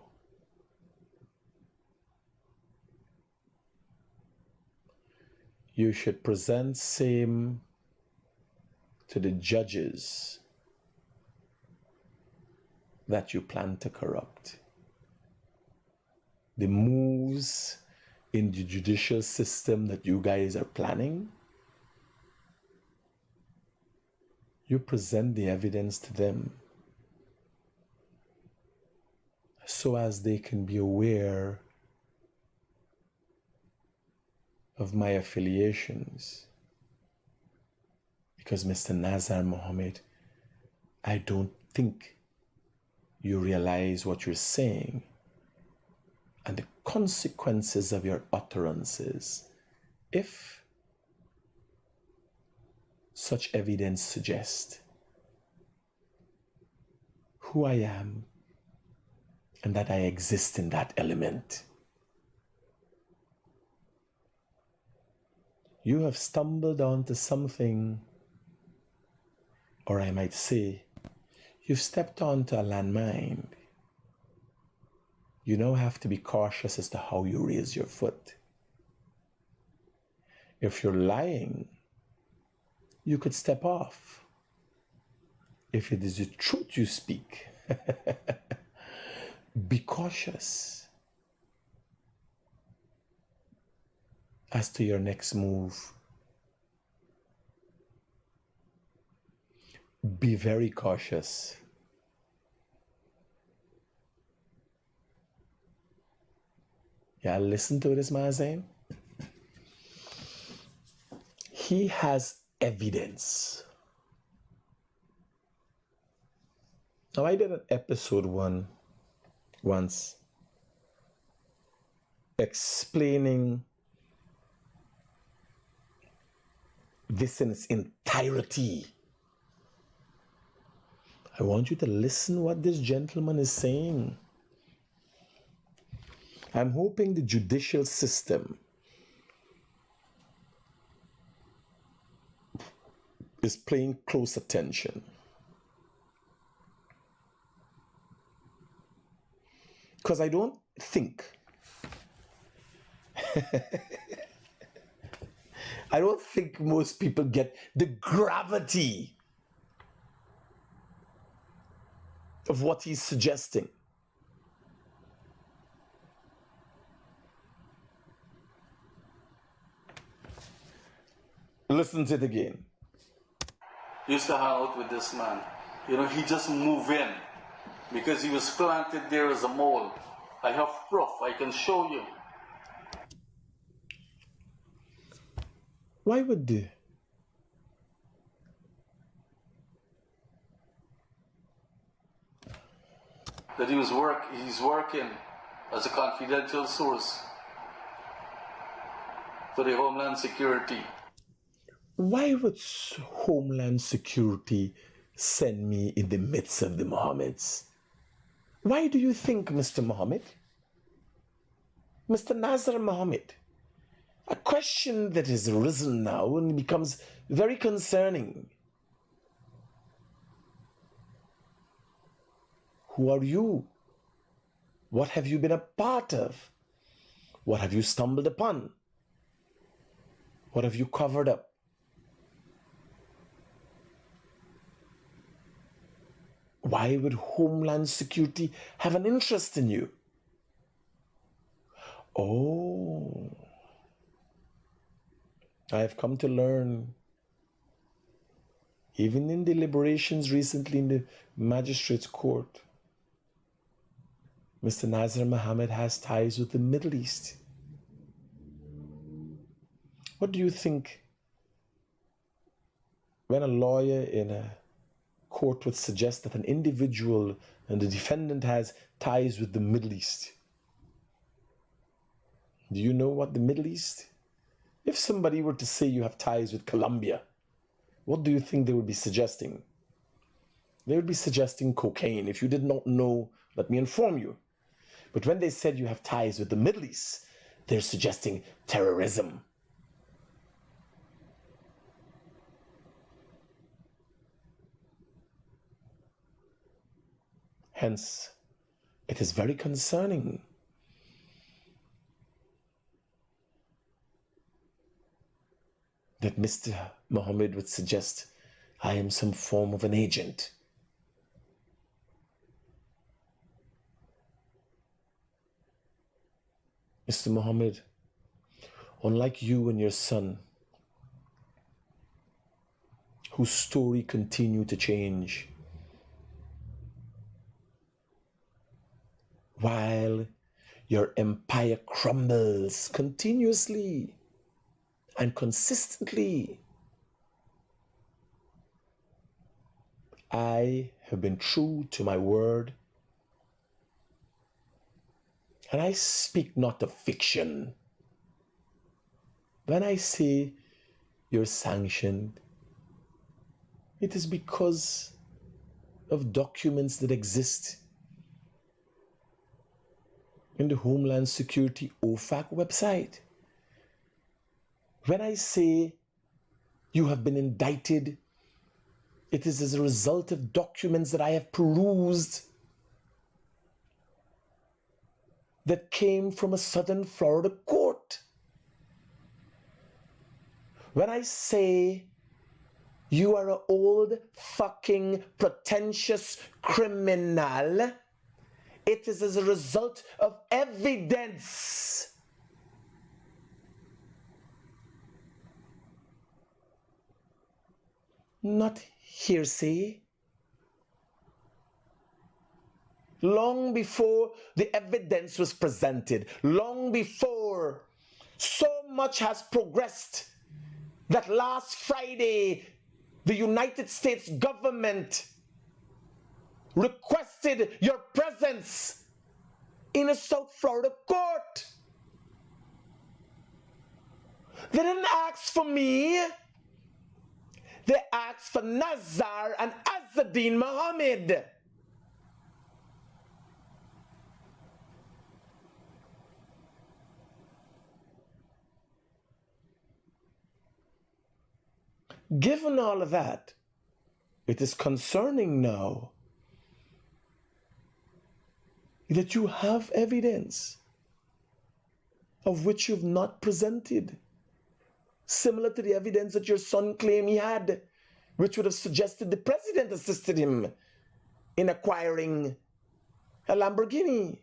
You should present same to the judges that you plan to corrupt. The moves in the judicial system that you guys are planning, you present the evidence to them so as they can be aware of my affiliations. Because Mr. Nazar Mohammed, I don't think you realize what you're saying and the consequences of your utterances if such evidence suggests who I am and that I exist in that element. You have stumbled onto something, or I might say, you've stepped onto a landmine. You now have to be cautious as to how you raise your foot. If you're lying, you could step off. If it is the truth you speak, be cautious as to your next move. Be very cautious. Yeah, listen to this man saying. He has evidence. Now, I did an episode once explaining this in its entirety. I want you to listen what this gentleman is saying. I'm hoping the judicial system is paying close attention. Because I don't think most people get the gravity of what he's suggesting. Listen to it again. Used to hang out with this man. You know, he just moved in because he was planted there as a mole. I have proof, I can show you. Why would they? That he's working as a confidential source for the Homeland Security. Why would Homeland Security send me in the midst of the Mohammeds? Why do you think, Mr. Mohammed? Mr. Nazar Mohammed? A question that has arisen now and becomes very concerning. Who are you? What have you been a part of? What have you stumbled upon? What have you covered up? Why would Homeland Security have an interest in you? Oh, I have come to learn, even in deliberations recently in the magistrate's court, Mr. Nazar Mohammed has ties with the Middle East. What do you think when a lawyer in a court would suggest that an individual and the defendant has ties with the Middle East? Do you know what the Middle East? If somebody were to say you have ties with Colombia, what do you think they would be suggesting? They would be suggesting cocaine. If you did not know, let me inform you. But when they said you have ties with the Middle East, they're suggesting terrorism. Hence, it is very concerning that Mr. Mohammed would suggest I am some form of an agent. Mr. Mohammed, unlike you and your son, whose story continued to change, while your empire crumbles continuously and consistently, I have been true to my word, and I speak not of fiction. When I say you're sanctioned, it is because of documents that exist in the Homeland Security OFAC website. When I say you have been indicted, it is as a result of documents that I have perused that came from a Southern Florida court. When I say you are an old fucking pretentious criminal, it is as a result of evidence. Not hearsay. long before the evidence was presented, long before so much has progressed that last Friday the United States government requested your presence in a South Florida court. They didn't ask for me. They asked for Nazar and Azzadine Mohamed. Given all of that, it is concerning now that you have evidence of which you've not presented, similar to the evidence that your son claimed he had, which would have suggested the president assisted him in acquiring a Lamborghini,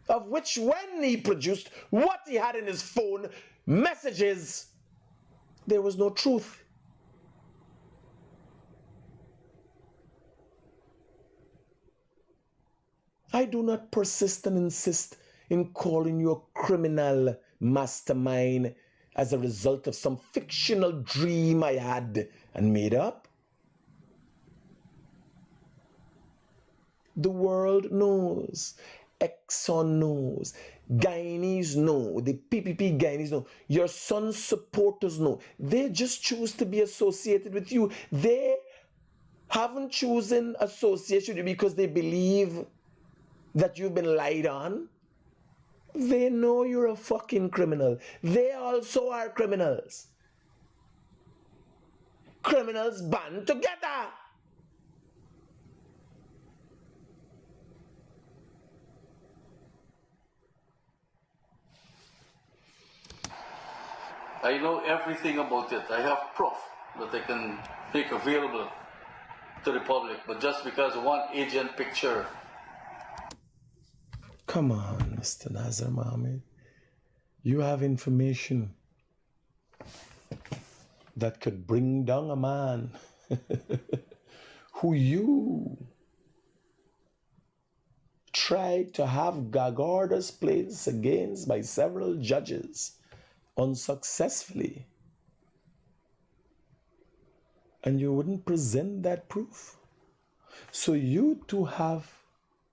of which when he produced what he had in his phone, messages, there was no truth. I do not persist and insist in calling you a criminal mastermind as a result of some fictional dream I had and made up. The world knows. Exxon knows. Guyanese know. The PPP Guyanese know. Your son's supporters know. They just choose to be associated with you. They haven't chosen association with you because they believe that you've been lied on. They know you're a fucking criminal. They also are criminals. Criminals band together. I know everything about it. I have proof that I can make available to the public. But just because one agent picture. Come on, Mr. Nazar Mohamed. You have information that could bring down a man who you tried to have gag orders placed against by several judges unsuccessfully. And you wouldn't present that proof. So you two have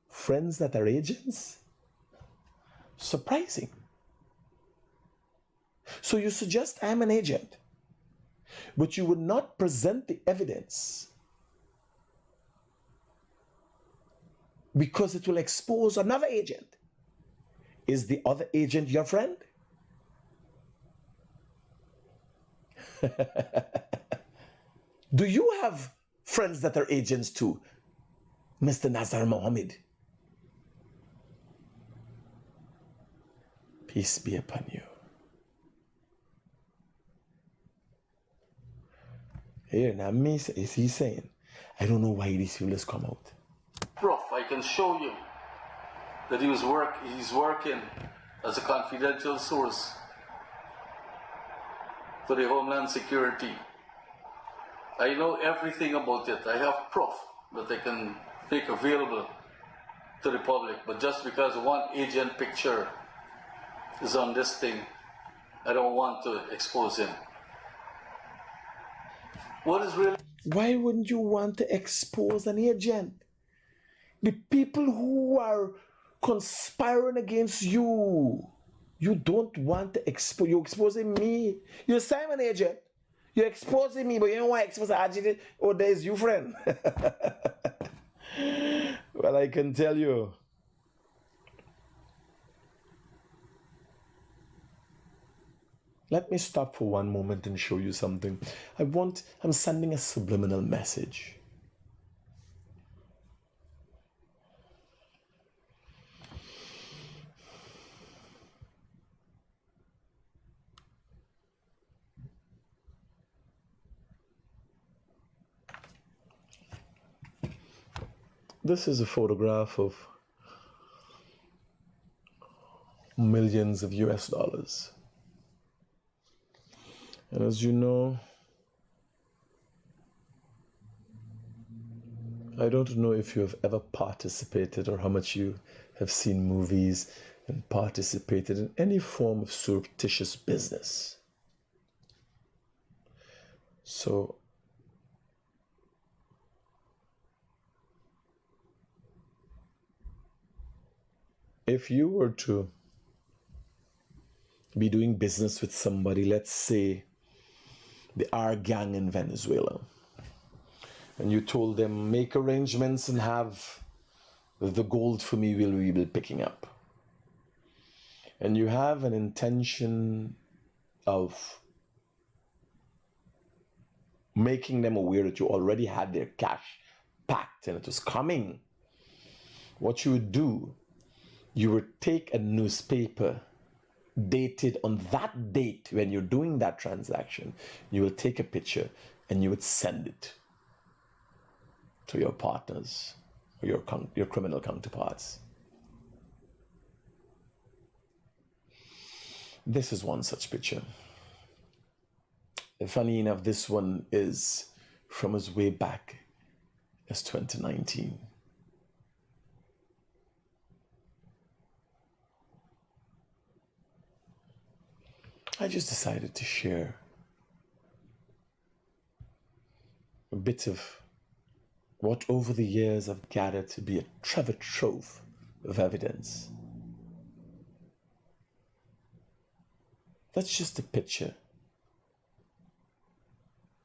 friends that are agents? Surprising. So you suggest I'm an agent, but you would not present the evidence because it will expose another agent. Is the other agent your friend? Do you have friends that are agents too, Mr. Nazar Mohamed? Peace be upon you. Here, now me, is he saying, I don't know why these people has come out. Proof, I can show you that he's working as a confidential source for the Homeland Security. I know everything about it. I have proof that I can make available to the public. But just because one agent picture is on this thing, I don't want to expose him. What is really... Why wouldn't you want to expose an agent? The people who are conspiring against you, you don't want to expose. You're exposing me. You're Simon agent. You're exposing me, but you don't want to expose the agent. Oh, there's you, friend. Well, I can tell you. Let me stop for one moment and show you something. I'm sending a subliminal message. This is a photograph of millions of US dollars. And as you know, I don't know if you have ever participated or how much you have seen movies and participated in any form of surreptitious business. So, if you were to be doing business with somebody, let's say the R gang in Venezuela, and you told them, make arrangements and have the gold for me we will be picking up. And you have an intention of making them aware that you already had their cash packed and it was coming. What you would do, you would take a newspaper dated on that date when you're doing that transaction. You will take a picture and you would send it to your partners or your criminal counterparts. This is one such picture. Funny enough, this one is from as way back as 2019. I just decided to share a bit of what over the years I've gathered to be a treasure trove of evidence. That's just a picture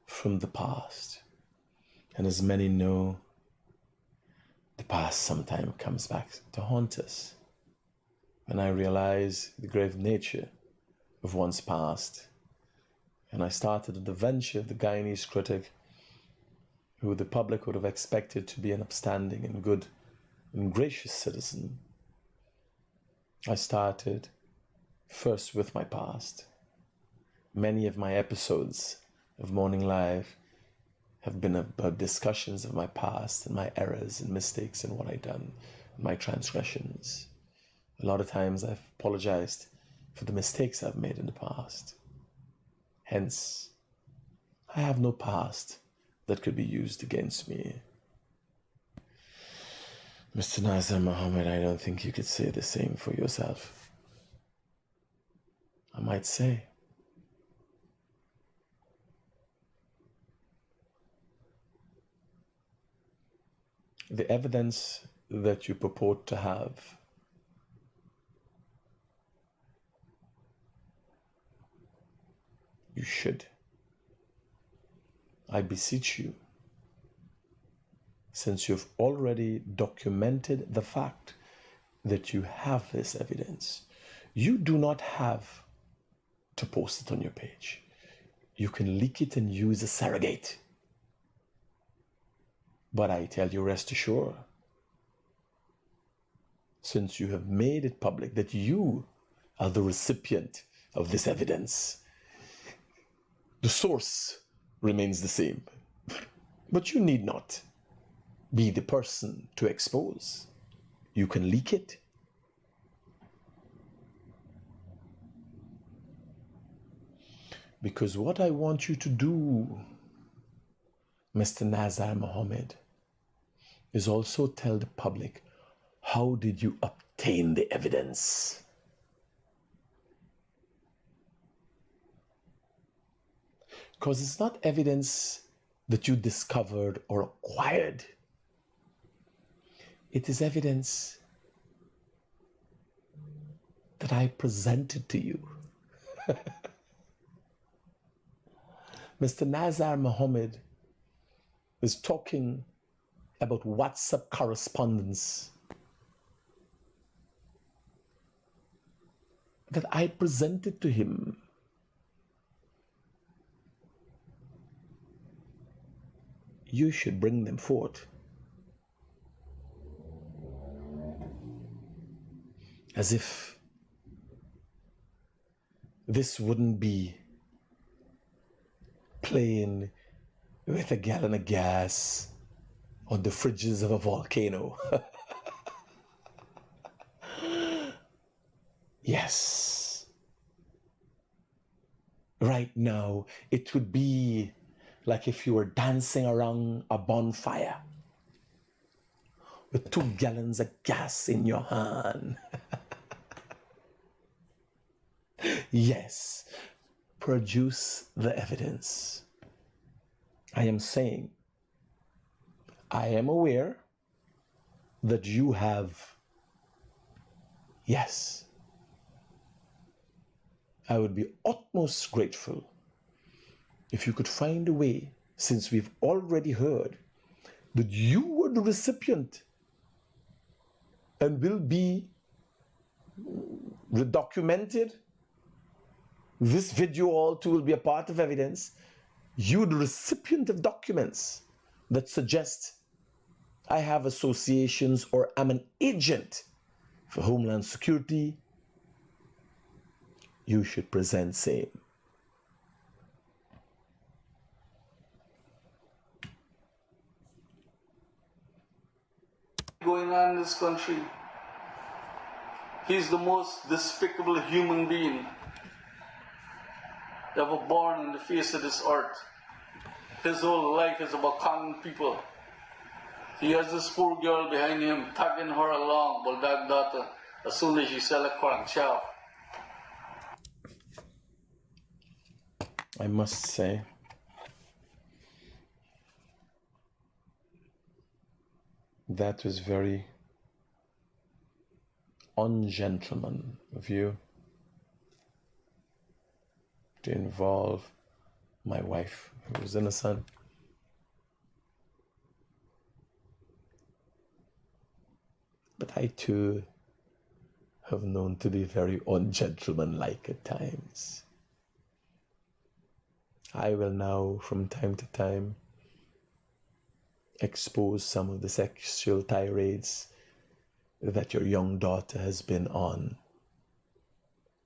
from the past. And as many know, the past sometimes comes back to haunt us. And I realize the grave nature of one's past. And I started the venture of the Guyanese Critic, who the public would have expected to be an upstanding and good and gracious citizen. I started first with my past. Many of my episodes of Morning Live have been about discussions of my past and my errors and mistakes and what I've done, my transgressions. A lot of times I've apologized for the mistakes I've made in the past. Hence, I have no past that could be used against me. Mr. Nazar Mohamed, I don't think you could say the same for yourself. I might say, the evidence that you purport to have you should, I beseech you, since you've already documented the fact that you have this evidence, you do not have to post it on your page. You can leak it and use a surrogate. But I tell you, rest assured, since you have made it public that you are the recipient of this evidence, the source remains the same. But you need not be the person to expose. You can leak it. Because what I want you to do, Mr. Nazar Mohamed, is also tell the public, how did you obtain the evidence? Because it's not evidence that you discovered or acquired. It is evidence that I presented to you. Mr. Nazar Mohamed is talking about WhatsApp correspondence that I presented to him. You should bring them forth. As if this wouldn't be playing with a gallon of gas on the fridges of a volcano. Yes. Right now, it would be like if you were dancing around a bonfire with 2 gallons of gas in your hand. Yes, produce the evidence. I am saying, I am aware that you have, yes. I would be utmost grateful if you could find a way, since we've already heard that you were the recipient and will be redocumented. This video also will be a part of evidence. You, the recipient of documents that suggest I have associations or am an agent for Homeland Security, you should present same. Going on in this country, he's the most despicable human being ever born in the face of this earth. His whole life is about conning people. He has this poor girl behind him, tagging her along, but that daughter, as soon as she sell a crank shaft. I must say, that was very ungentleman of you to involve my wife, who was innocent. But I too have known to be very ungentlemanlike at times. I will now, from time to time, expose some of the sexual tirades that your young daughter has been on.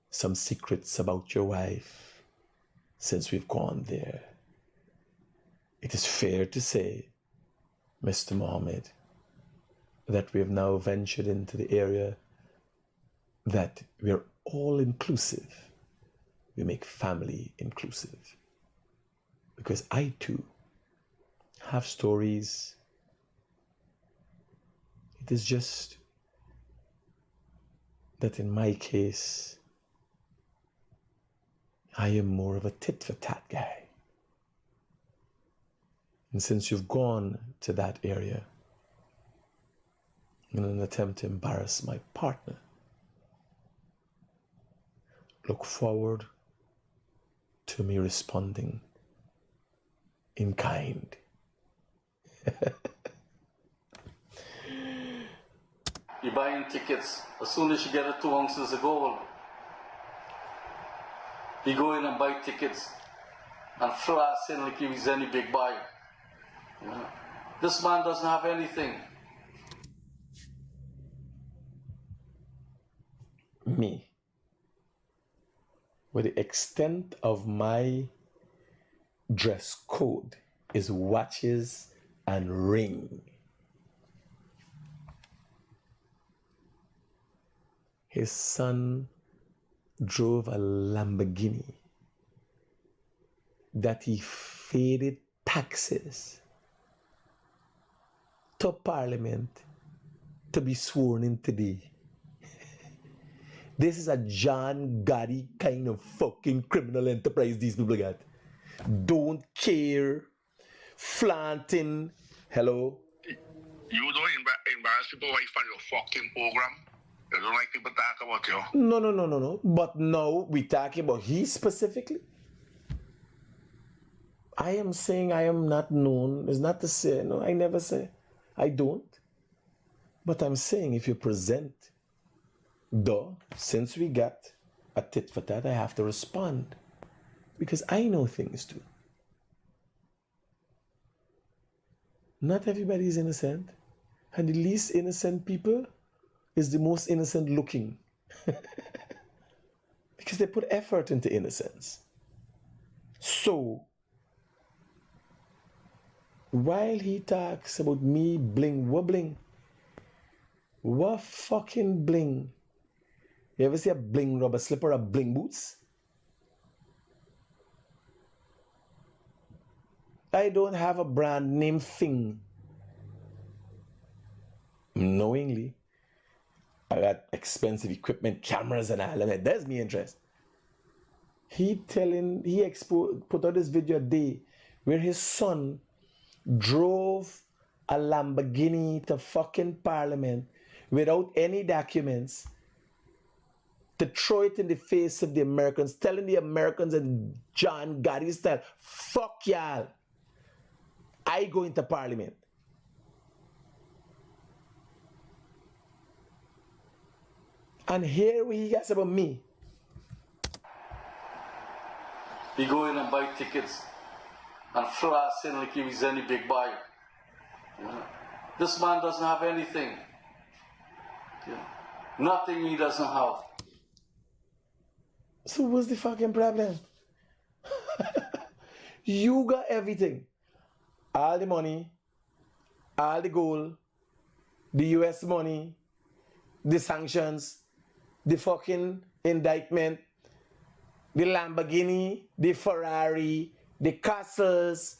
Some secrets about your wife since we've gone there. It is fair to say, Mr. Mohamed, that we have now ventured into the area that we're all inclusive. We make family inclusive. Because I too have stories. It is just that in my case, I am more of a tit-for-tat guy. And since you've gone to that area in an attempt to embarrass my partner, look forward to me responding in kind. You're buying tickets. As soon as you get a 2 ounces of gold, you go in and buy tickets and flash in like he's any big buyer. You know? This man doesn't have anything. Me, with the extent of my dress code is watches and ring. His son drove a Lamborghini that he faded taxes to Parliament to be sworn in today. This is a John Gotti kind of fucking criminal enterprise these people got. Don't care, flaunting. Hello? You don't embarrass people while you find your fucking program. You don't like people talk about you. No. But now we talking about he specifically. I am saying I am not known. It's not to say, no, I never say. I don't. But I'm saying if you present, though, since we got a tit for tat, I have to respond. Because I know things too. Not everybody is innocent. And the least innocent people is the most innocent looking. Because they put effort into innocence. So, while he talks about me bling wobbling, what fucking bling? You ever see a bling rubber slipper or bling boots? I don't have a brand name thing. knowingly. I got expensive equipment, cameras and all that. That's me interest. He put out this video a day where his son drove a Lamborghini to fucking Parliament without any documents to throw it in the face of the Americans, telling the Americans in John Gotti style, fuck y'all, I go into Parliament. And here he gets about me. He go in and buy tickets and flash in like he was any big buy. You know? This man doesn't have anything. You know? Nothing he doesn't have. So what's the fucking problem? You got everything. All the money, all the gold, the US money, the sanctions, the fucking indictment, the Lamborghini, the Ferrari, the castles.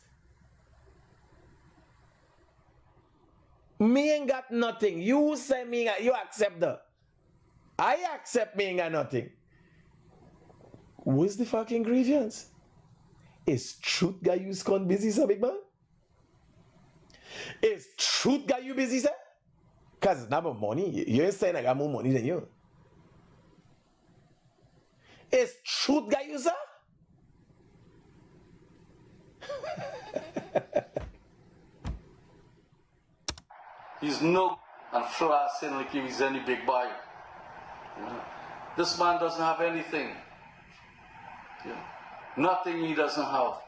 Me ain't got nothing. You say me, you accept that. I accept me ain't got nothing. What's the fucking grievance? Is truth got you scone busy, sir, big man? Is truth got you busy, sir? Because it's not about money. You ain't saying I got more money than you. Is truth got you, sir? He's no and flashing like he was any big buy. You know? This man doesn't have anything. You know? Nothing he doesn't have.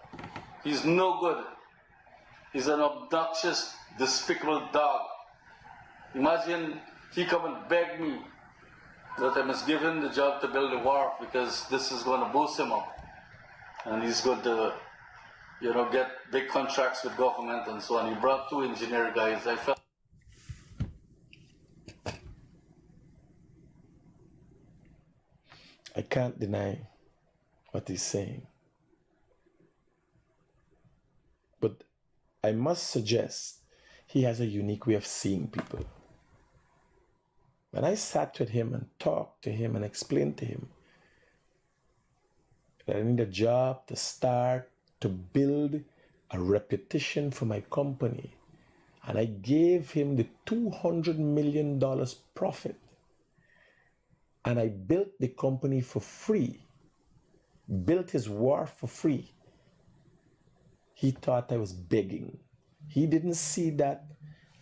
He's no good. He's an obnoxious, despicable dog. Imagine he come and beg me that I must give him the job to build the wharf because this is going to boost him up. And he's going to, you know, get big contracts with government and so on. He brought 2 engineer guys. I felt I can't deny what he's saying. But I must suggest he has a unique way of seeing people. When I sat with him and talked to him and explained to him that I need a job to start, to build a reputation for my company, and I gave him the $200 million profit, and I built the company for free, built his wharf for free, he thought I was begging. He didn't see that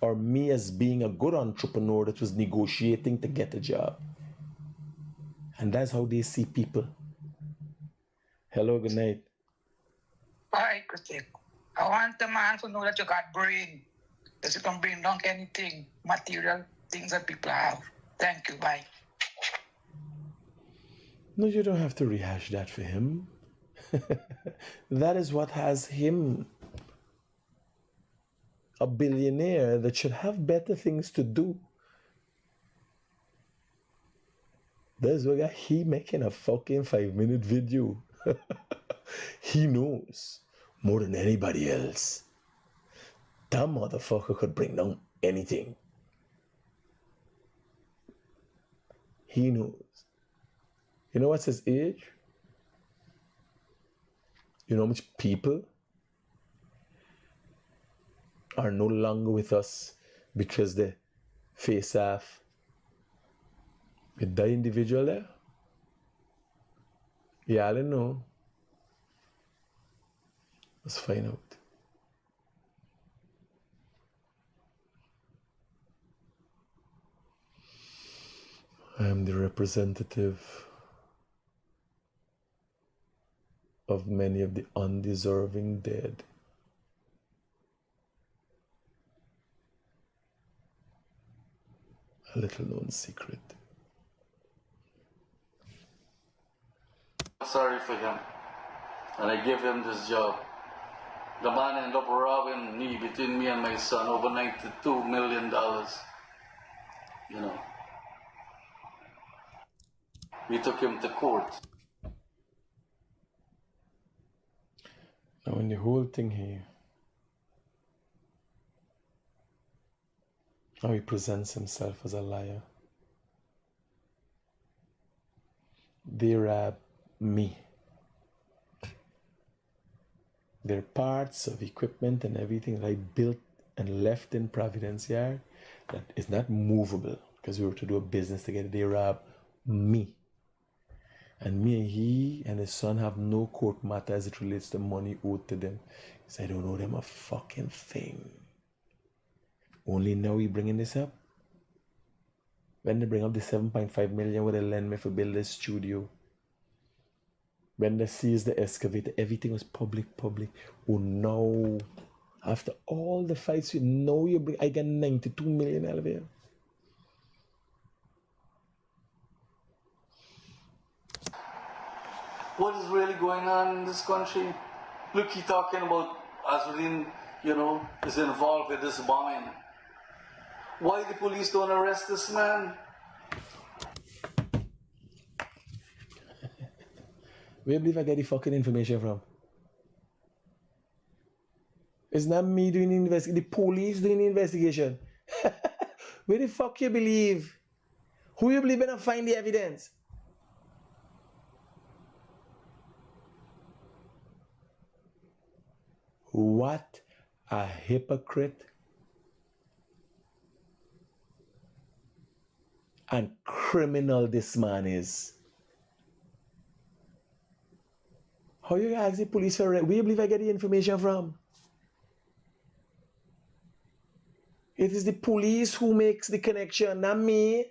or me as being a good entrepreneur that was negotiating to get a job. And that's how they see people. Hello, good night. Hi, Critic. I want the man to know that you got brain. That you can bring down anything, material things that people have. Thank you. Bye. No, you don't have to rehash that for him. That is what has him a billionaire that should have better things to do. There's why he making a fucking 5-minute video. He knows more than anybody else. That motherfucker could bring down anything. He knows. You know what's his age? You know how much people are no longer with us because they face off with that individual there? Yeah, I don't know. Let's find out. I am the representative of many of the undeserving dead. A little known secret. sorry for him. And I gave him this job. The man ended up robbing me, between me and my son, over $92 million. You know. We took him to court. Now in the whole thing here, How he presents himself as a liar. They rob me. There are parts of equipment and everything that I built and left in Providence Yard that is not movable because we were to do a business together. They rob me. And me and he and his son have no court matter as it relates to money owed to them. Because I don't owe them a fucking thing. Only now we bringing this up. When they bring up the 7.5 million where they lend me for build this studio. When they seize the excavator, everything was public. Oh no. After all the fights, you know you bring, I got 92 million out of it. What is really going on in this country? Look, he talking about Azudin, is involved with this bombing. Why the police don't arrest this man? Where believe I get the fucking information from? It's not me doing the investigation. The police doing the investigation. Where the fuck you believe? Who you believe gonna find the evidence? What a hypocrite and criminal this man is. How you ask the police for where you believe I get the information from? It is the police who makes the connection, not me.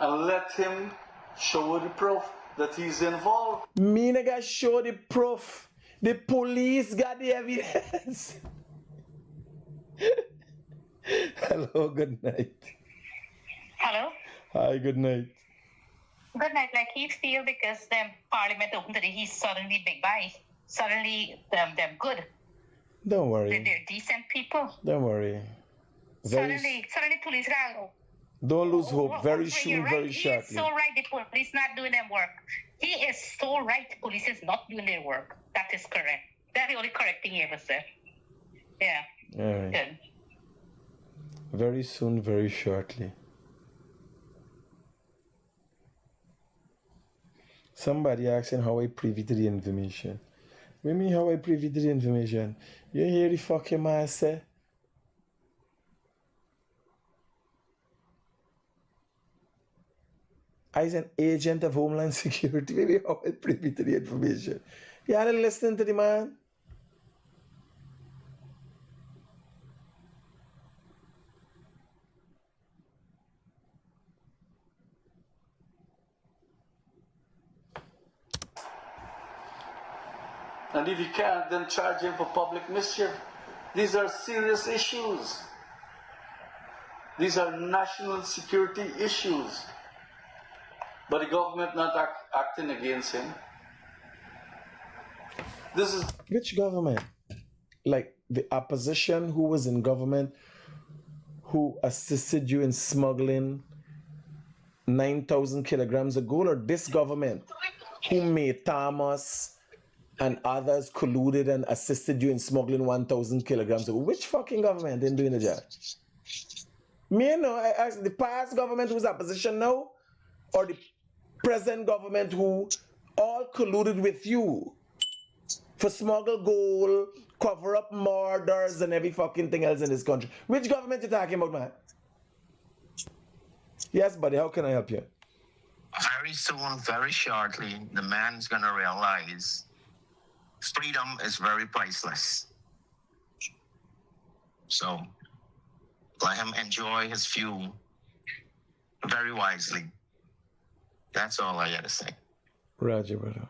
And let him show the proof that he's involved. Me nigga show the proof. The police got the evidence. Hello, good night. Hello? Hi, good night. Good night. Like he feel because them parliament open today, he's suddenly big guy. Suddenly them good. Don't worry. They're decent people. Don't worry. Suddenly police are. Don't lose hope. Very soon, right. very He shortly. is so right. The police not doing their work. He is so right. The police is not doing their work. That is correct. That's the only correct thing he ever said. Yeah. All right. Good. Very soon, very shortly. Somebody asking how I privy to the information. What mean how I privy to the information? You hear the fucking man say? I was an agent of Homeland Security. Maybe how I privy to the information. You are listening to the man? And if you can't, then charge him for public mischief. These are serious issues. These are national security issues. But the government not acting against him. This is... Which government? Like the opposition who was in government who assisted you in smuggling 9,000 kilograms of gold, or this government who made Thomas and others colluded and assisted you in smuggling 1,000 kilograms of gold? Which fucking government didn't doing the job? Me no, I ask the past government who's opposition now, or the present government who all colluded with you for smuggle gold, cover up murders and every fucking thing else in this country. Which government you talking about, man? Yes, buddy, how can I help you? Very soon, very shortly, the man's gonna realize freedom is very priceless. So let him enjoy his fuel very wisely. That's all I gotta say. Roger, brother.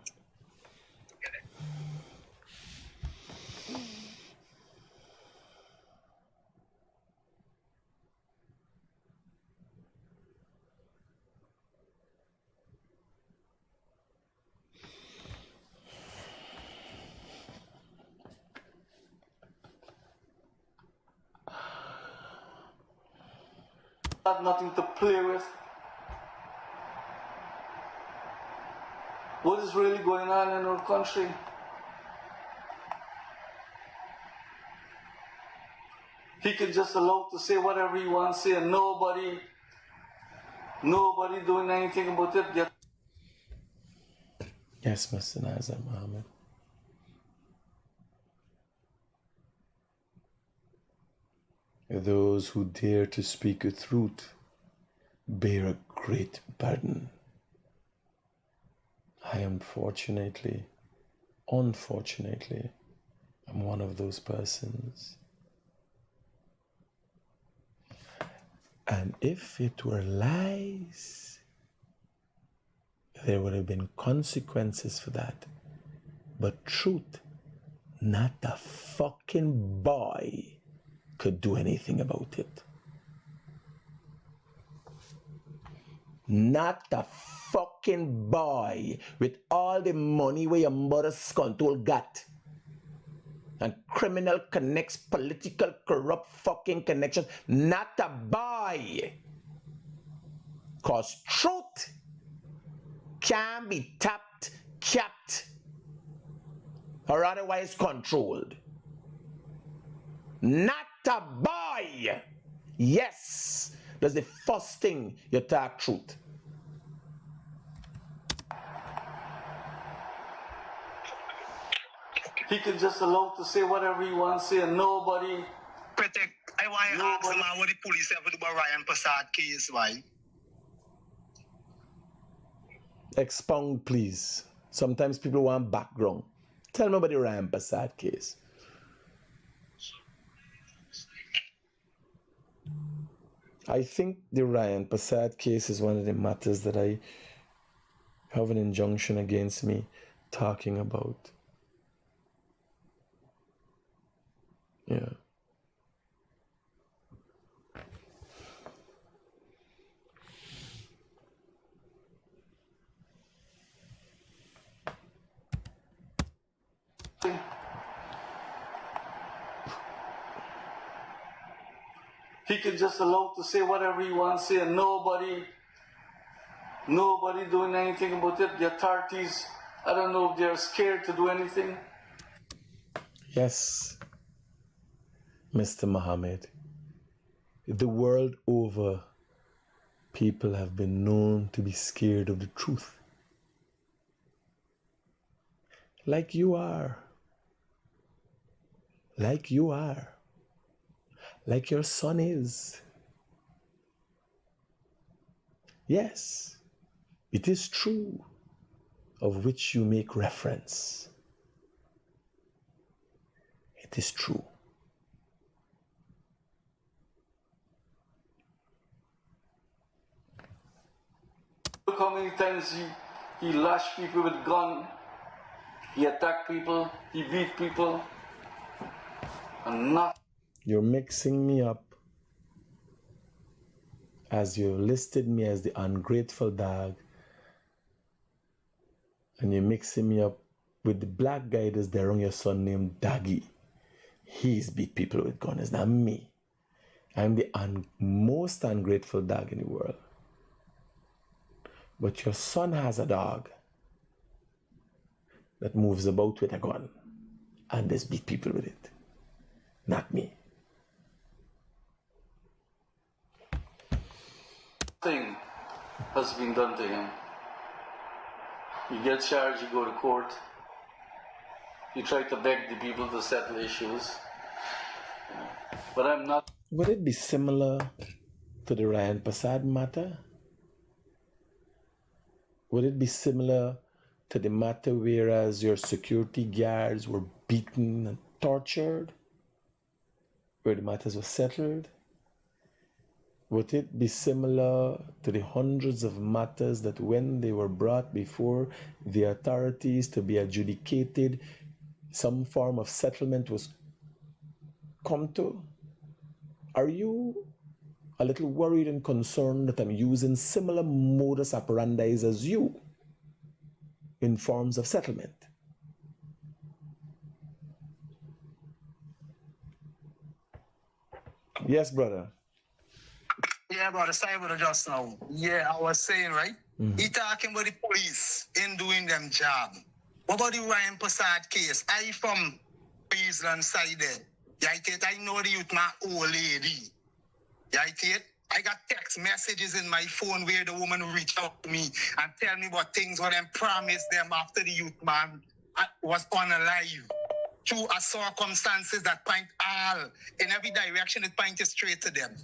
Not nothing to play with. What is really going on in our country? He can just allow to say whatever he wants to say, and nobody doing anything about it yet. Yes, Mr. Nazar Mohamed. Those who dare to speak a truth bear a great burden. Unfortunately, I'm one of those persons. And if it were lies, there would have been consequences for that. But truth, not a fucking boy could do anything about it. Not a fucking boy with all the money where your mother's control got. And criminal connects, political corrupt fucking connections. Not a boy. Cause truth can be tapped, capped, or otherwise controlled. Not a boy. Yes, that's the first thing you talk truth. He can just allow to say whatever he wants to say, and nobody. Critic, I want to ask him what the police ever do about Ryan Prasad case, why? Expound, please. Sometimes people want background. Tell me about the Ryan Prasad case. I think the Ryan Prasad case is one of the matters that I have an injunction against me talking about. Yeah. He can just allow to say whatever he wants to say, and nobody doing anything about it. The authorities, I don't know if they're scared to do anything. Yes, Mr. Mohamed. The world over, people have been known to be scared of the truth. Like you are. Like you are. Like your son is. Yes, it is true, of which you make reference. It is true. Look how many times he lashed people with gun, he attacked people, he beat people, and nothing. You're mixing me up as you listed me as the ungrateful dog, and you're mixing me up with the black guy that's there on your son named Daggy. He's beat people with guns, not me. I'm the most ungrateful dog in the world. But your son has a dog that moves about with a gun and just beat people with it, not me. Thing has been done to him. You get charged, you go to court, you try to beg the people to settle issues, but I'm not. Would it be similar to the Ryan Prasad matter? Would it be similar to the matter whereas your security guards were beaten and tortured, where the matters were settled? Would it be similar to the hundreds of matters that when they were brought before the authorities to be adjudicated, some form of settlement was come to? Are you a little worried and concerned that I'm using similar modus operandi as you in forms of settlement? Yes, brother. Yeah, brother, sorry about just now. Yeah, I was saying, right? He talking about the police in doing them job. What about the Ryan Passad case? I from Queensland side there. Yeah, I know the youth, my old lady. Yeah, I got text messages in my phone where the woman reached out to me and tell me what things what them promised them after the youth man was on alive. Through a circumstances that point all in every direction, it pointed straight to them.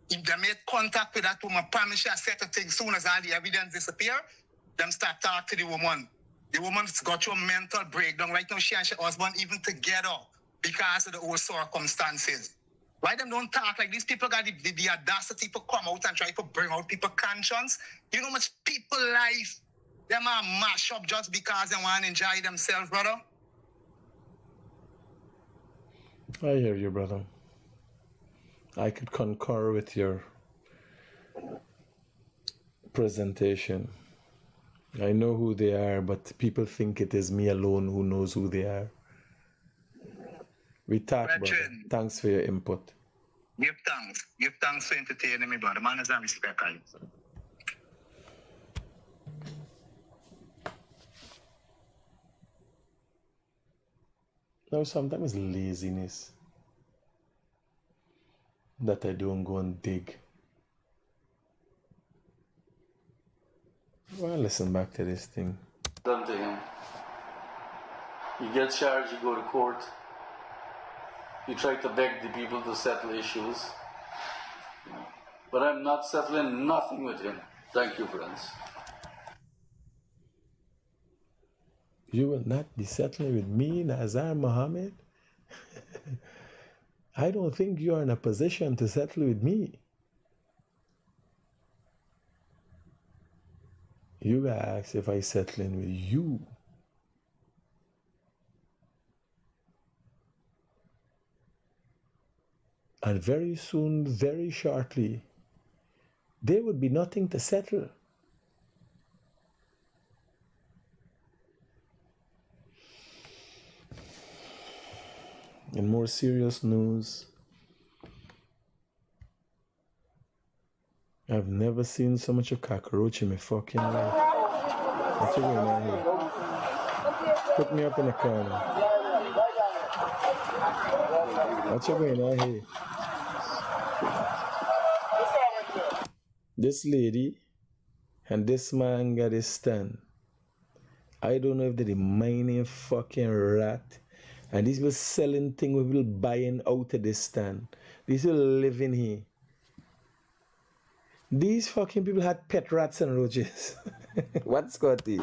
If they made contact with that woman, promise you a set of things. Soon as all the evidence disappear, them start talk to the woman. The woman's got through a mental breakdown. Right now, she and her husband even together because of the old circumstances. Why them don't talk like these people got the audacity to come out and try to bring out people's conscience? You know how much people life them are mash up just because they want to enjoy themselves, brother? I hear you, brother. I could concur with your presentation. I know who they are, but people think it is me alone who knows who they are. We talk, brother. Thanks for your input. Give thanks. Give thanks for entertaining me, brother. Manners and respect, I. Now, sometimes laziness that I don't go and dig. Well, listen back to this thing. Done to him. You get charged, you go to court. You try to beg the people to settle issues. But I'm not settling nothing with him. Thank you, friends. You will not be settling with me, Nazar Mohamed? I don't think you are in a position to settle with me. You ask if I settling with you. And very soon, very shortly, there would be nothing to settle. In more serious news, I've never seen so much a cockroach in my fucking life. What's going on here? Put me up in the corner. What's going on here? This lady and this man got a stand. I don't know if they're the mining fucking rat. And these people selling things we will buying out of this stand. These people living here. These fucking people had pet rats and roaches. What, Scotty?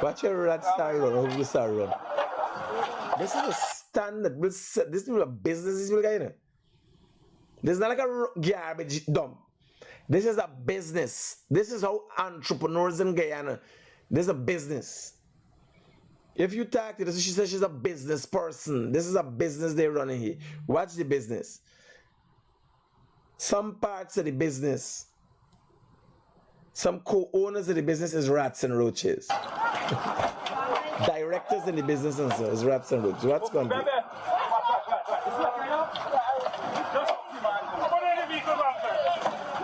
Watch your rat start run, or will start run. This is a stand that will set, this is a business, this will get in. This is not like a garbage dump. This is a business. This is how entrepreneurs in Guyana, this is a business. If you talk to her, she says she's a business person. This is a business they're running here. Watch the business. Some parts of the business, some co-owners of the business is rats and roaches. Directors in the business is rats and roaches. What's going on?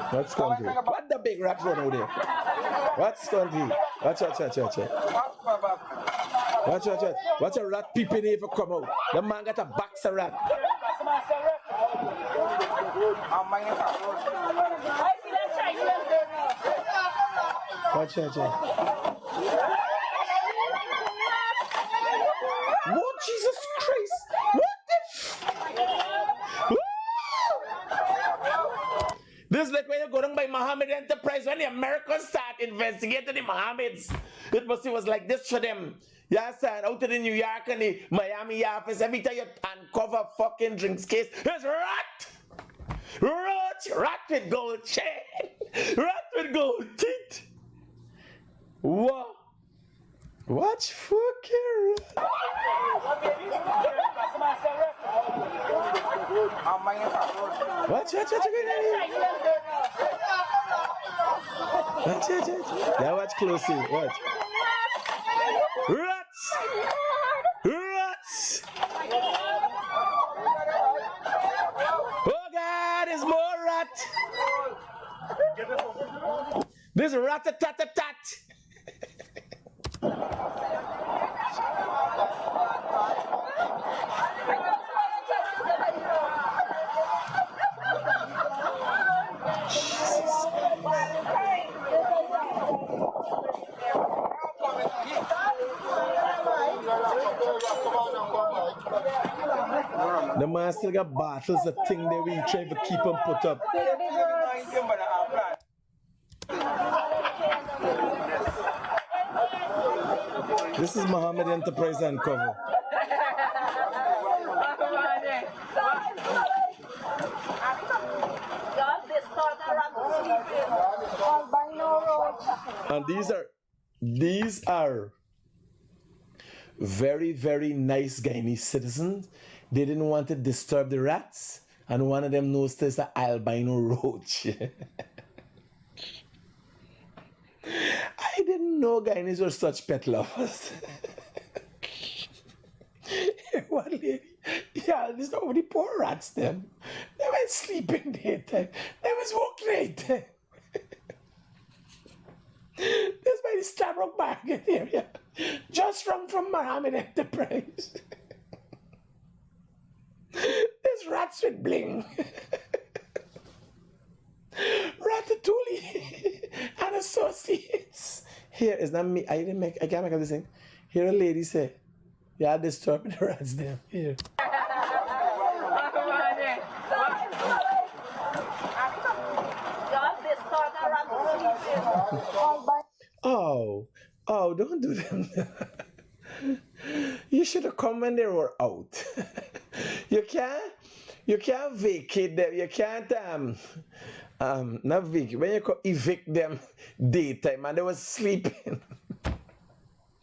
What's going on? What the big rat run out there? What's going on? Watch a rat peeping here if you come out. The man got a box of rat. Watch. What, Jesus Christ? What the This is like when you go down by Mohammed Enterprise, when the Americans start investigating the Mohammeds. It was like this for them. Yes, and out of the New York and the Miami office, every time you uncover fucking drinks case, there's rat! Rat with gold chain! Rat with gold teeth! What? Watch fucking rat! Watch. Yeah, watch closely. Watch. Rats! Oh God, there's more rat! This rat-a-tat-a-tat. The man still got bottles of thing that we trying to keep him put up. This is Mohamed Enterprise Uncover. And these are very, very nice Guyanese citizens. They didn't want to disturb the rats, and one of them knows there's an albino roach. I didn't know Guyanese were such pet lovers. One lady, yeah, there's nobody poor rats them. They went sleeping daytime. They was woke night. This by the Starbucks Market area. Just from Mohamed Enterprise. There's rats with bling. Ratatouille and associates. Here, it's not me. I can't make up this thing. Here a lady say, yeah, disturbing the rats there. Here. Oh, don't do them. You should have come when they were out. You can't vacate them. You can't not vacate. When you evict them daytime and they were sleeping.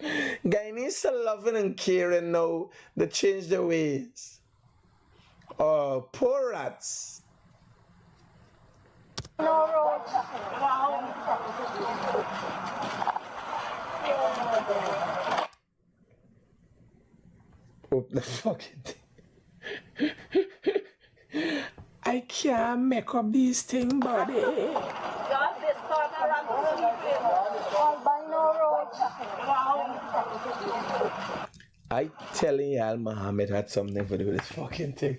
Guyanese are loving and caring now. They change their ways. Oh, poor rats. Oh, the fucking thing. I can't make up these things, buddy. I telling y'all Mohamed had something to do with this fucking thing.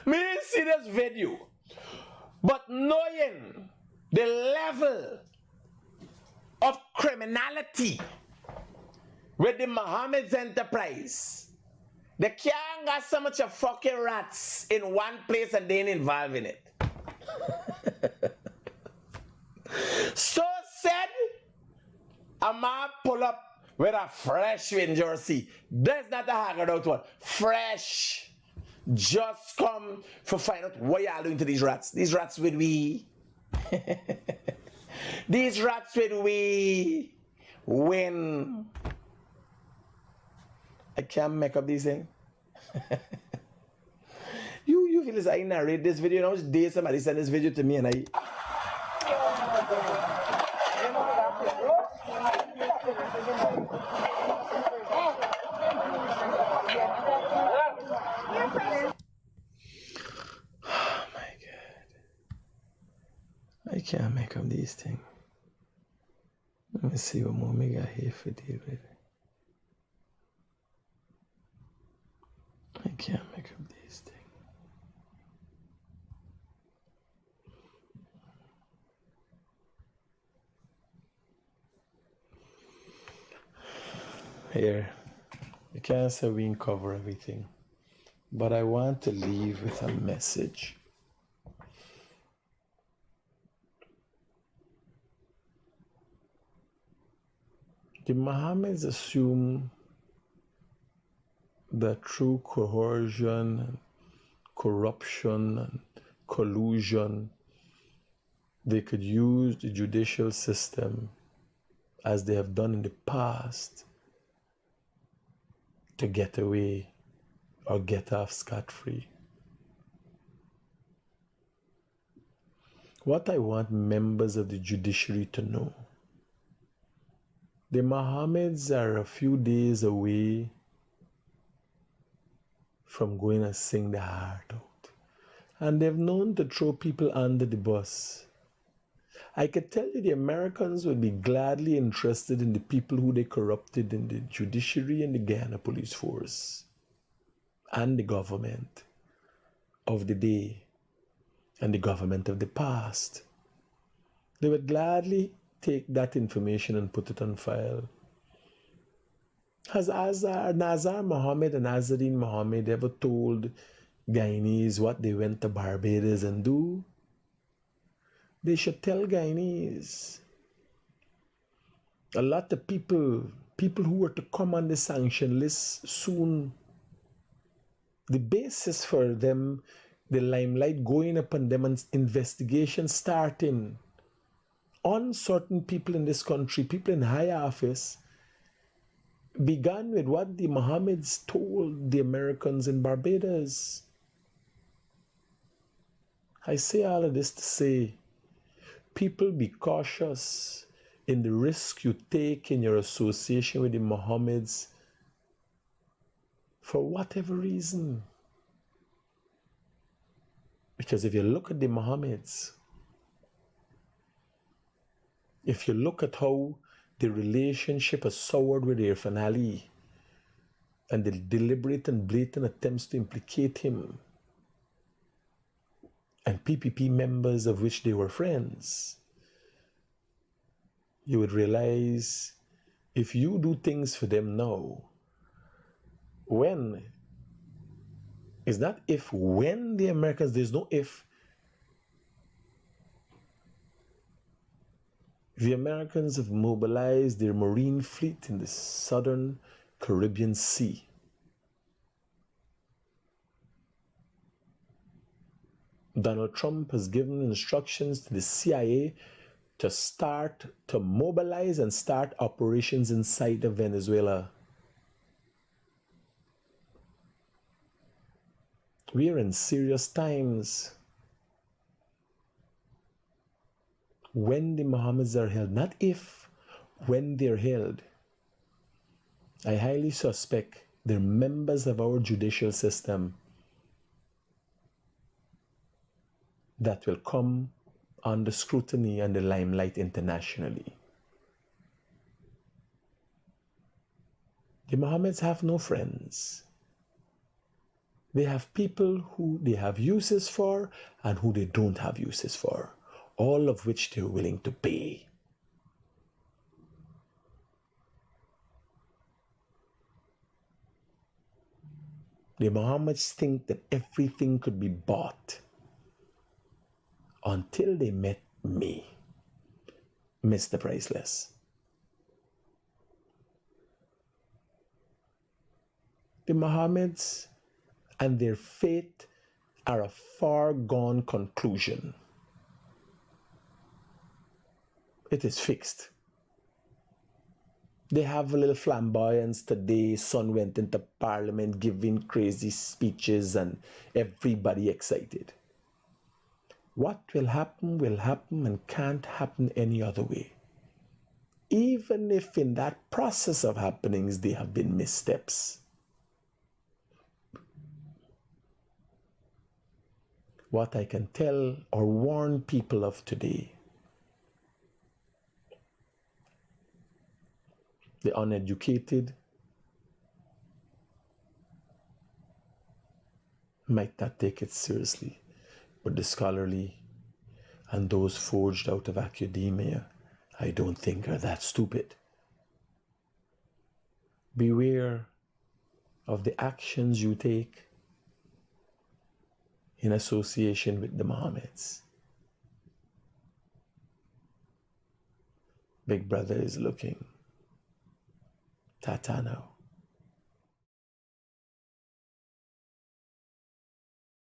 Me didn't see this video, but knowing the level of criminality with the Mohamed's enterprise, they can't got so much of fucking rats in one place and they ain't involved in it. So said, a man pull up with a fresh wind jersey. That's not a haggard out one. Fresh. Just come for find out what y'all doing to these rats. These rats with we. These rats with we win. I can't make up these things. you feel as I narrate this video. Now it's day somebody sent this video to me and I. Oh my God. I can't make up these things. Let me see what more we got here for deal with. I can't make up these things. Here, you can't say we can cover everything, but I want to leave with a message. The Mohammeds assume that through coercion, and corruption, and collusion, they could use the judicial system as they have done in the past to get away or get off scot-free. What I want members of the judiciary to know, the Mohammeds are a few days away from going and sing their heart out. And they've known to throw people under the bus. I could tell you the Americans would be gladly interested in the people who they corrupted in the judiciary and the Guyana police force and the government of the day and the government of the past. They would gladly take that information and put it on file. Has Nazar Mohamed and Azadine Mohamed ever told Guyanese what they went to Barbados and do? They should tell Guyanese. A lot of people who were to come on the sanction list soon, the basis for them, the limelight going upon them and investigation starting on certain people in this country, people in high office, began with what the Mohammeds told the Americans in Barbados. I say all of this to say, people, be cautious in the risk you take in your association with the Mohammeds for whatever reason. Because if you look at the Mohammeds, if you look at how the relationship has soured with Irfan Ali and the deliberate and blatant attempts to implicate him and PPP members of which they were friends, you would realize if you do things for them now, when, it's not if, when the Americans, there's no if. The Americans have mobilized their Marine fleet in the southern Caribbean Sea. Donald Trump has given instructions to the CIA to start to mobilize and start operations inside of Venezuela. We are in serious times. When the Mohammeds are held, not if, when they're held, I highly suspect they're members of our judicial system that will come under scrutiny and the limelight internationally. The Mohammeds have no friends. They have people who they have uses for and who they don't have uses for, all of which they're willing to pay. The Mohammeds think that everything could be bought until they met me, Mr. Priceless. The Mohammeds and their fate are a far gone conclusion. It is fixed. They have a little flamboyance today. Son went into parliament giving crazy speeches and everybody excited. What will happen and can't happen any other way. Even if in that process of happenings there have been missteps. What I can tell or warn people of today, the uneducated might not take it seriously, but the scholarly and those forged out of academia, I don't think are that stupid. Beware of the actions you take in association with the Mohammeds. Big Brother is looking. Tata now.